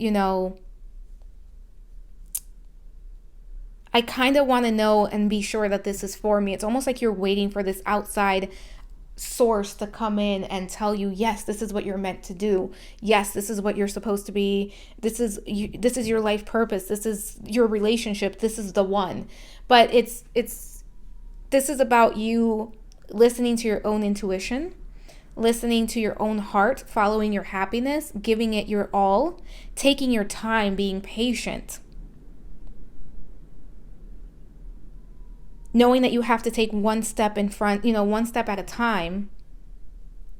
I kind of want to know and be sure that this is for me. It's almost like you're waiting for this outside source to come in and tell you, yes, this is what you're meant to do. Yes, this is what you're supposed to be. This is your life purpose. This is your relationship. This is the one. But this is about you listening to your own intuition, listening to your own heart, following your happiness, giving it your all, taking your time, being patient. Knowing that you have to take one step in front, one step at a time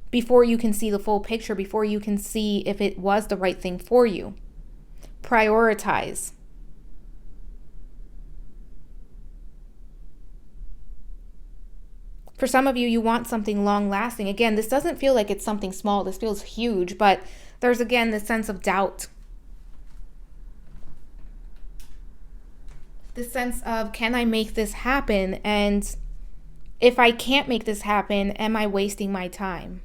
before you can see the full picture, before you can see if it was the right thing for you. Prioritize. For some of you, you want something long lasting. Again, this doesn't feel like it's something small. This feels huge, but there's, again, this sense of doubt. The sense of, can I make this happen? And if I can't make this happen, am I wasting my time?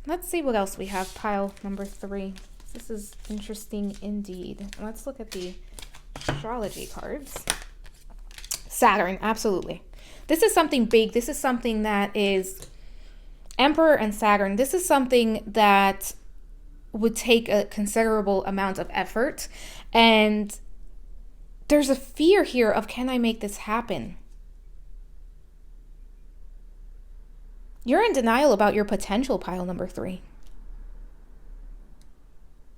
Let's see what else we have. Pile number 3. This is interesting indeed. Let's look at the astrology cards. Saturn, absolutely. This is something big. This is something that is Emperor and Saturn. This is something that would take a considerable amount of effort. And there's a fear here of, can I make this happen? You're in denial about your potential, pile number 3.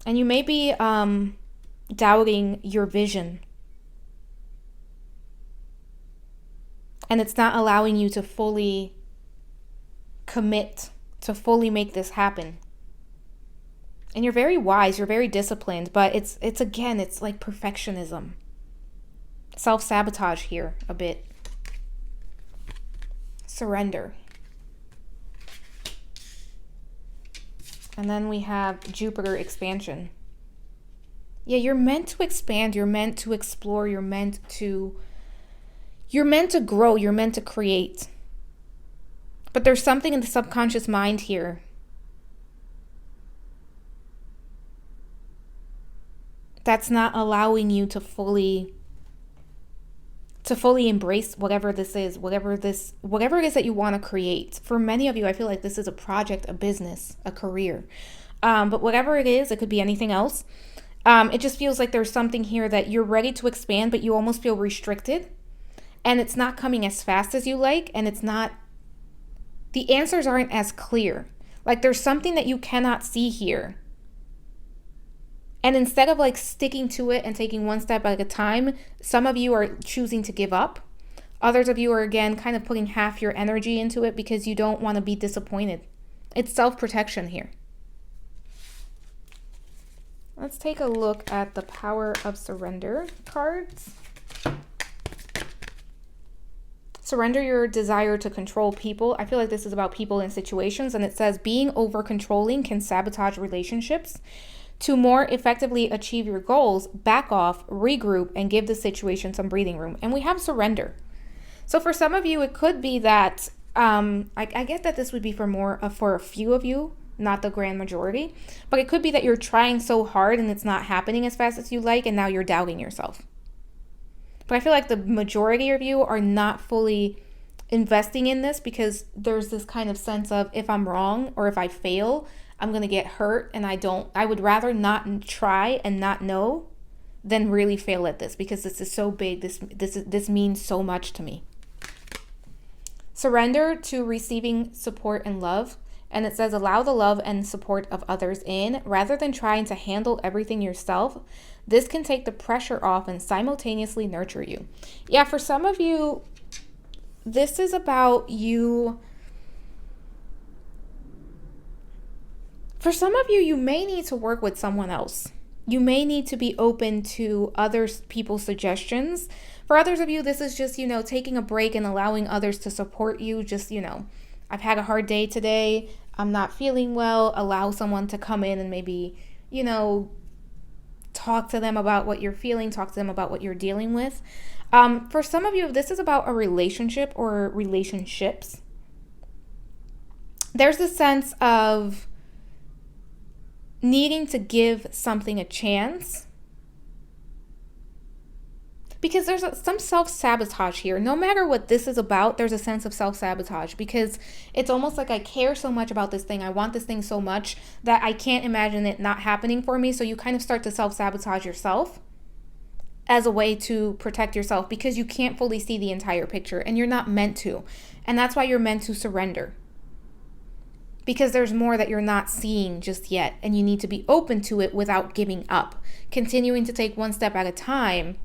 And you may be doubting your vision. And it's not allowing you to fully commit, to fully make this happen. And you're very wise, you're very disciplined, but it's again, it's like perfectionism. Self-sabotage here a bit. Surrender. And then we have Jupiter expansion. Yeah, you're meant to expand, you're meant to explore, you're meant to grow, you're meant to create. But there's something in the subconscious mind here that's not allowing you to fully embrace whatever this is, whatever it is that you want to create. For many of you, I feel like this is a project, a business, a career. But whatever it is, it could be anything else. It just feels like there's something here that you're ready to expand, but you almost feel restricted. And it's not coming as fast as you like, and the answers aren't as clear. Like there's something that you cannot see here. And instead of like sticking to it and taking one step at a time, some of you are choosing to give up. Others of you are, again, kind of putting half your energy into it because you don't want to be disappointed. It's self-protection here. Let's take a look at the Power of Surrender cards. Surrender your desire to control people. I feel like this is about people and situations, and it says being over-controlling can sabotage relationships. To more effectively achieve your goals, back off, regroup, and give the situation some breathing room. And we have surrender. So for some of you, it could be that, I get that this would be for a few of you, not the grand majority, but it could be that you're trying so hard and it's not happening as fast as you like, and now you're doubting yourself. But I feel like the majority of you are not fully investing in this because there's this kind of sense of, if I'm wrong or if I fail, I'm going to get hurt, and I would rather not try and not know than really fail at this because this is so big. This means so much to me. Surrender to receiving support and love. And it says, allow the love and support of others in rather than trying to handle everything yourself. This can take the pressure off and simultaneously nurture you. Yeah, for some of you, this is about you. For some of you, you may need to work with someone else. You may need to be open to other people's suggestions. For others of you, this is just, taking a break and allowing others to support you. Just, I've had a hard day today. I'm not feeling well. Allow someone to come in and maybe, talk to them about what you're feeling, talk to them about what you're dealing with. For some of you, this is about a relationship or relationships. There's a sense of needing to give something a chance because there's some self-sabotage here. No matter what this is about, there's a sense of self-sabotage because it's almost like I care so much about this thing. I want this thing so much that I can't imagine it not happening for me. So you kind of start to self-sabotage yourself as a way to protect yourself because you can't fully see the entire picture and you're not meant to. And that's why you're meant to surrender. Because there's more that you're not seeing just yet, and you need to be open to it without giving up. Continuing to take one step at a time,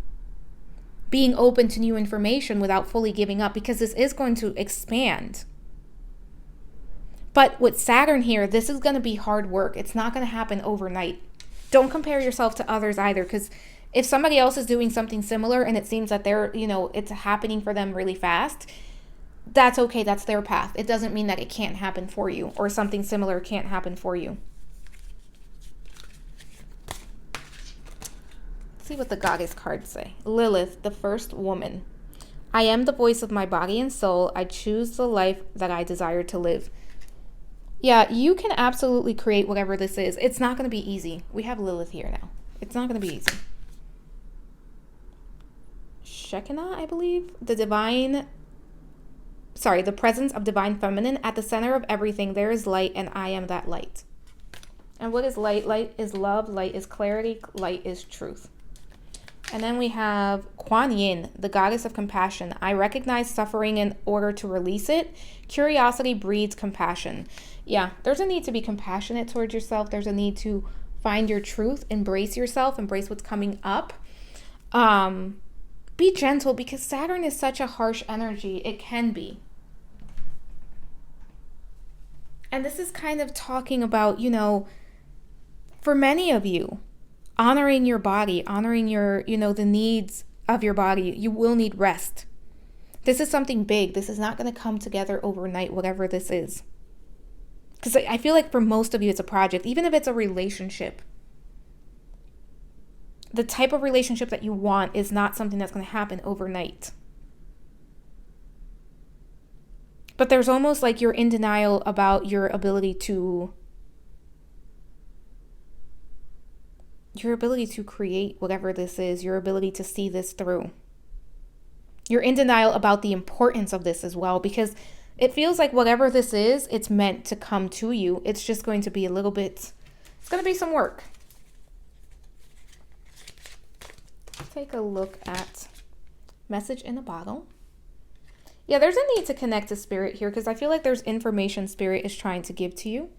being open to new information without fully giving up, because this is going to expand. But with Saturn here, this is going to be hard work. It's not going to happen overnight. Don't compare yourself to others either, because if somebody else is doing something similar and it seems that they're, it's happening for them really fast, that's okay. That's their path. It doesn't mean that it can't happen for you or something similar can't happen for you. Let's see what the goddess cards say. Lilith, the first woman. I am the voice of my body and soul. I choose the life that I desire to live. Yeah, you can absolutely create whatever this is. It's not going to be easy. We have Lilith here now. It's not going to be easy. Shekinah, I believe. The presence of divine feminine. At the center of everything, there is light, and I am that light. And what is light? Light is love. Light is clarity. Light is truth. And then we have Kuan Yin, the goddess of compassion. I recognize suffering in order to release it. Curiosity breeds compassion. Yeah, there's a need to be compassionate towards yourself. There's a need to find your truth, embrace yourself, embrace what's coming up. Be gentle because Saturn is such a harsh energy. It can be. And this is kind of talking about, for many of you, honoring your body, honoring your, the needs of your body. You will need rest. This is something big. This is not going to come together overnight, whatever this is. Because I feel like for most of you, it's a project, even if it's a relationship. The type of relationship that you want is not something that's going to happen overnight. But there's almost like you're in denial about your ability to create whatever this is, your ability to see this through. You're in denial about the importance of this as well, because it feels like whatever this is, it's meant to come to you. It's just going to be it's going to be some work. Take a look at message in a bottle. Yeah, there's a need to connect to spirit here because I feel like there's information spirit is trying to give to you.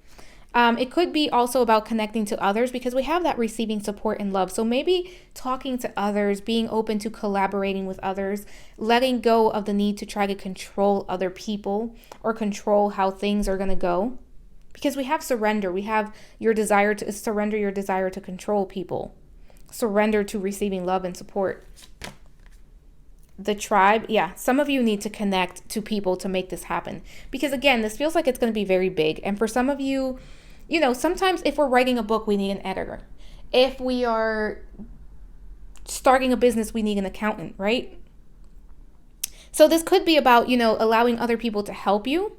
It could be also about connecting to others because we have that receiving support and love. So maybe talking to others, being open to collaborating with others, letting go of the need to try to control other people or control how things are going to go. Because we have surrender. We have your desire to surrender, your desire to control people. Surrender to receiving love and support. The tribe, yeah, some of you need to connect to people to make this happen. Because again, this feels like it's going to be very big. And for some of you, sometimes if we're writing a book, we need an editor. If we are starting a business, we need an accountant, right? So this could be about, allowing other people to help you.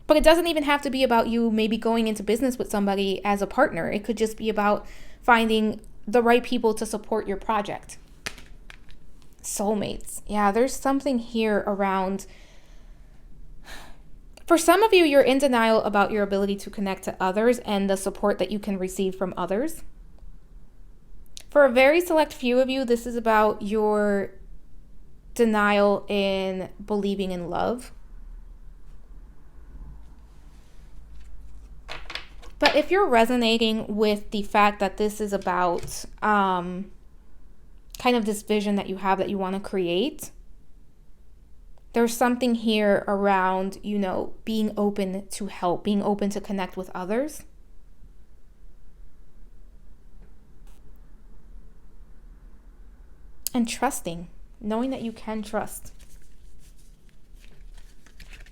But it doesn't even have to be about you maybe going into business with somebody as a partner. It could just be about finding the right people to support your project. Soulmates. Yeah, there's something here around. For some of you, you're in denial about your ability to connect to others and the support that you can receive from others. For a very select few of you, this is about your denial in believing in love. But if you're resonating with the fact that this is about kind of this vision that you have that you want to create, there's something here around, you know, being open to help, being open to connect with others. And trusting, knowing that you can trust.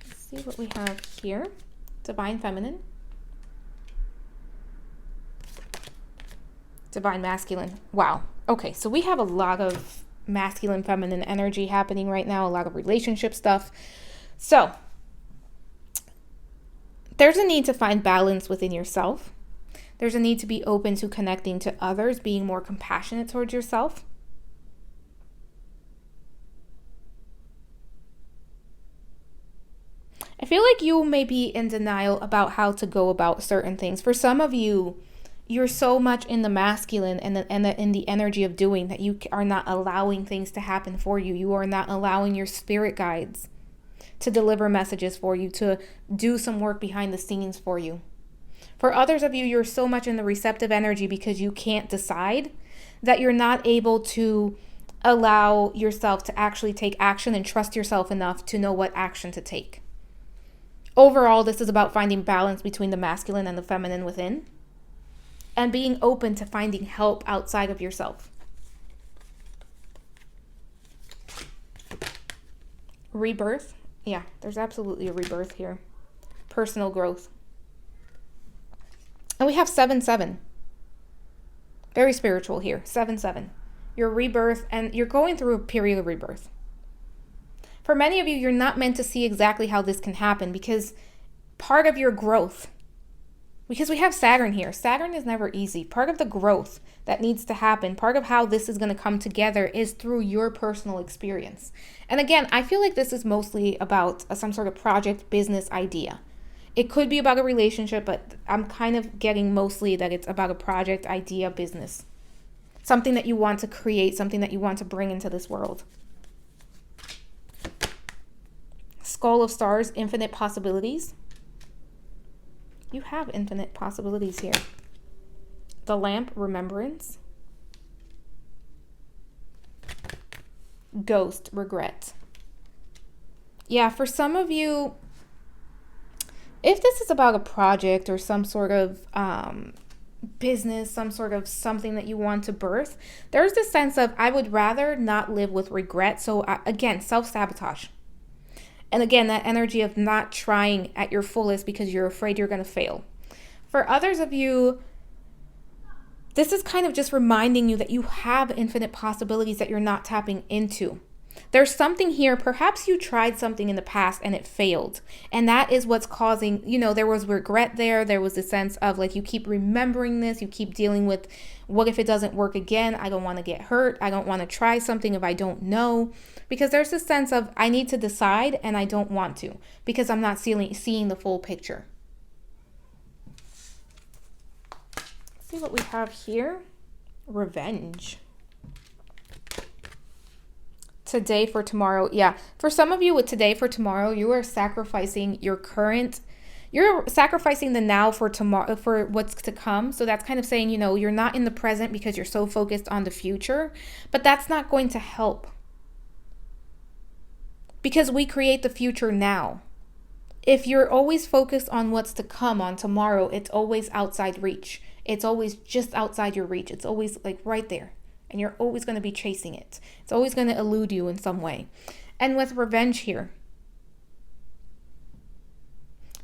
Let's see what we have here. Divine Feminine. Divine Masculine. Wow. Okay, so we have a lot of masculine, feminine energy happening right now, a lot of relationship stuff. So there's a need to find balance within yourself. There's a need to be open to connecting to others, being more compassionate towards yourself. I feel like you may be in denial about how to go about certain things. For some of you, you're so much in the masculine and in the energy of doing that you are not allowing things to happen for you. You are not allowing your spirit guides to deliver messages for you, to do some work behind the scenes for you. For others of you, you're so much in the receptive energy because you can't decide that you're not able to allow yourself to actually take action and trust yourself enough to know what action to take. Overall, this is about finding balance between the masculine and the feminine within, and being open to finding help outside of yourself. Rebirth. Yeah, there's absolutely a rebirth here. Personal growth. And we have 7-7. Very spiritual here. 7-7. Your rebirth, and you're going through a period of rebirth. For many of you, you're not meant to see exactly how this can happen because part of your growth, because we have Saturn here. Saturn is never easy. Part of the growth that needs to happen, part of how this is going to come together is through your personal experience. And again, I feel like this is mostly about some sort of project, business idea. It could be about a relationship, but I'm kind of getting mostly that it's about a project, idea, business. Something that you want to create, something that you want to bring into this world. Skull of Stars, infinite possibilities. You have infinite possibilities here. The Lamp, remembrance. Ghost, regret. Yeah, for some of you, if this is about a project or some sort of business, some sort of something that you want to birth, there's this sense of, I would rather not live with regret. So again, self-sabotage. And again, that energy of not trying at your fullest because you're afraid you're going to fail. For others of you, this is kind of just reminding you that you have infinite possibilities that you're not tapping into. There's something here. Perhaps you tried something in the past and it failed. And that is what's causing, you know, there was regret there. There was a sense of like, you keep remembering this. You keep dealing with, what if it doesn't work again? I don't want to get hurt. I don't want to try something if I don't know. Because there's a sense of, I need to decide and I don't want to because I'm not seeing the full picture. Let's see what we have here. Revenge. Today for tomorrow. Yeah. For some of you with today for tomorrow, you are sacrificing your current, you're sacrificing the now for tomorrow, for what's to come. So that's kind of saying, you know, you're not in the present because you're so focused on the future, but that's not going to help because we create the future now. If you're always focused on what's to come, on tomorrow, it's always outside reach. It's always just outside your reach. It's always like right there. And you're always going to be chasing it. It's always going to elude you in some way. And with revenge here,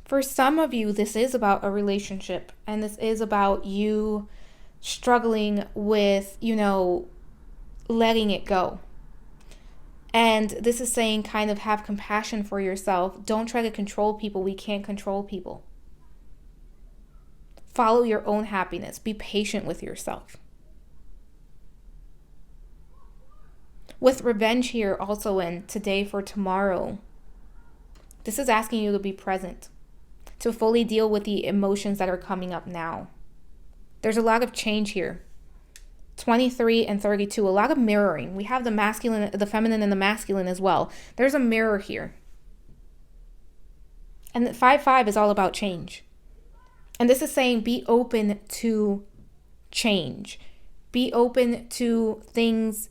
for some of you, this is about a relationship. And this is about you struggling with, you know, letting it go. And this is saying kind of have compassion for yourself. Don't try to control people. We can't control people. Follow your own happiness. Be patient with yourself. With revenge here also in today for tomorrow, this is asking you to be present, to fully deal with the emotions that are coming up now. There's a lot of change here. 23 and 32, a lot of mirroring. We have the masculine, the feminine and the masculine as well. There's a mirror here. And 5-5 is all about change. And this is saying be open to change. Be open to things,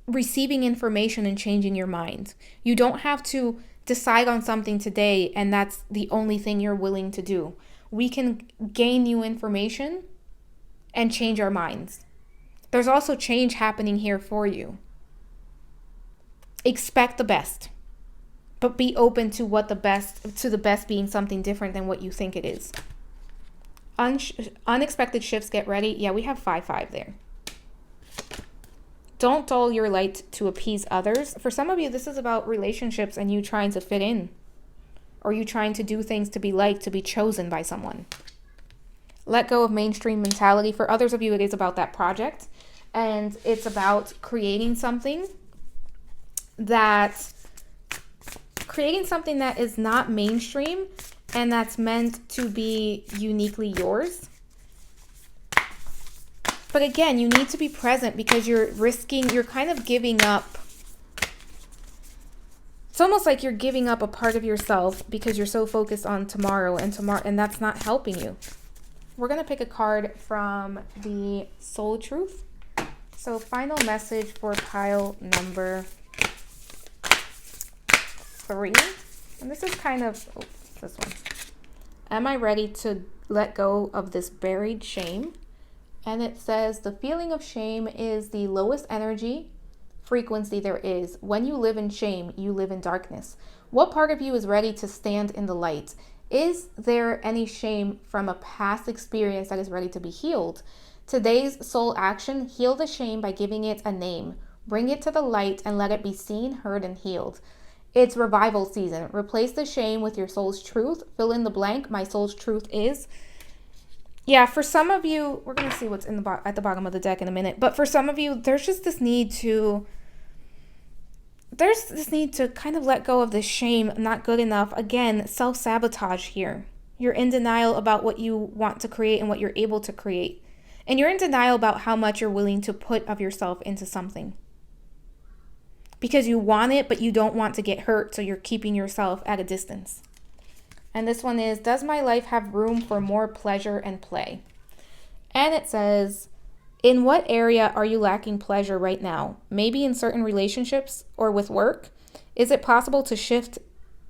receiving information and changing your mind. You don't have to decide on something today and that's the only thing you're willing to do. We can gain new information and change our minds. There's also change happening here for you. Expect the best, but be open to the best being something different than what you think it is. Unexpected shifts, get ready. Yeah, we have 5-5 there. Don't dull your light to appease others. For some of you, this is about relationships and you trying to fit in, or you trying to do things to be liked, to be chosen by someone. Let go of mainstream mentality. For others of you, it is about that project, and it's about creating something that is not mainstream and that's meant to be uniquely yours. But again, you need to be present because you're kind of giving up. It's almost like you're giving up a part of yourself because you're so focused on tomorrow, and that's not helping you. We're going to pick a card from the Soul Truth. So final message for pile number 3. And this is kind of, this one. Am I ready to let go of this buried shame? And it says the feeling of shame is the lowest energy frequency there is. When you live in shame, you live in darkness. What part of you is ready to stand in the light? Is there any shame from a past experience that is ready to be healed? Today's soul action, heal the shame by giving it a name. Bring it to the light and let it be seen, heard, and healed. It's revival season. Replace the shame with your soul's truth. Fill in the blank. My soul's truth is. Yeah, for some of you, we're going to see what's at the bottom of the deck in a minute. But for some of you, there's this need to kind of let go of the shame, not good enough. Again, self-sabotage here. You're in denial about what you want to create and what you're able to create. And you're in denial about how much you're willing to put of yourself into something. Because you want it, but you don't want to get hurt, so you're keeping yourself at a distance. And this one is, does my life have room for more pleasure and play? And it says, in what area are you lacking pleasure right now? Maybe in certain relationships or with work? Is it possible to shift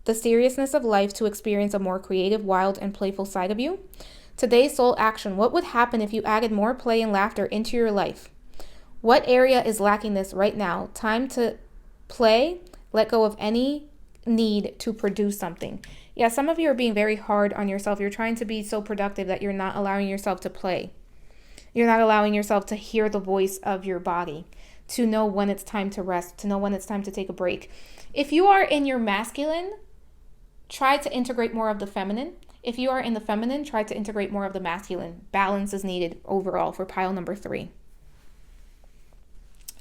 the seriousness of life to experience a more creative, wild, and playful side of you? Today's soul action. What would happen if you added more play and laughter into your life? What area is lacking this right now? Time to play. Let go of any need to produce something. Yeah, some of you are being very hard on yourself. You're trying to be so productive that you're not allowing yourself to play. You're not allowing yourself to hear the voice of your body, to know when it's time to rest, to know when it's time to take a break. If you are in your masculine, try to integrate more of the feminine. If you are in the feminine, try to integrate more of the masculine. Balance is needed overall for pile number 3.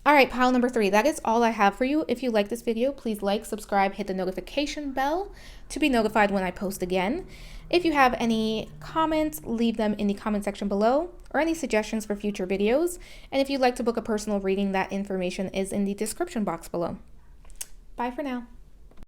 All right, pile number 3. That is all I have for you. If you like this video, please like, subscribe, hit the notification bell to be notified when I post again. If you have any comments, leave them in the comment section below, or any suggestions for future videos. And if you'd like to book a personal reading, that information is in the description box below. Bye for now.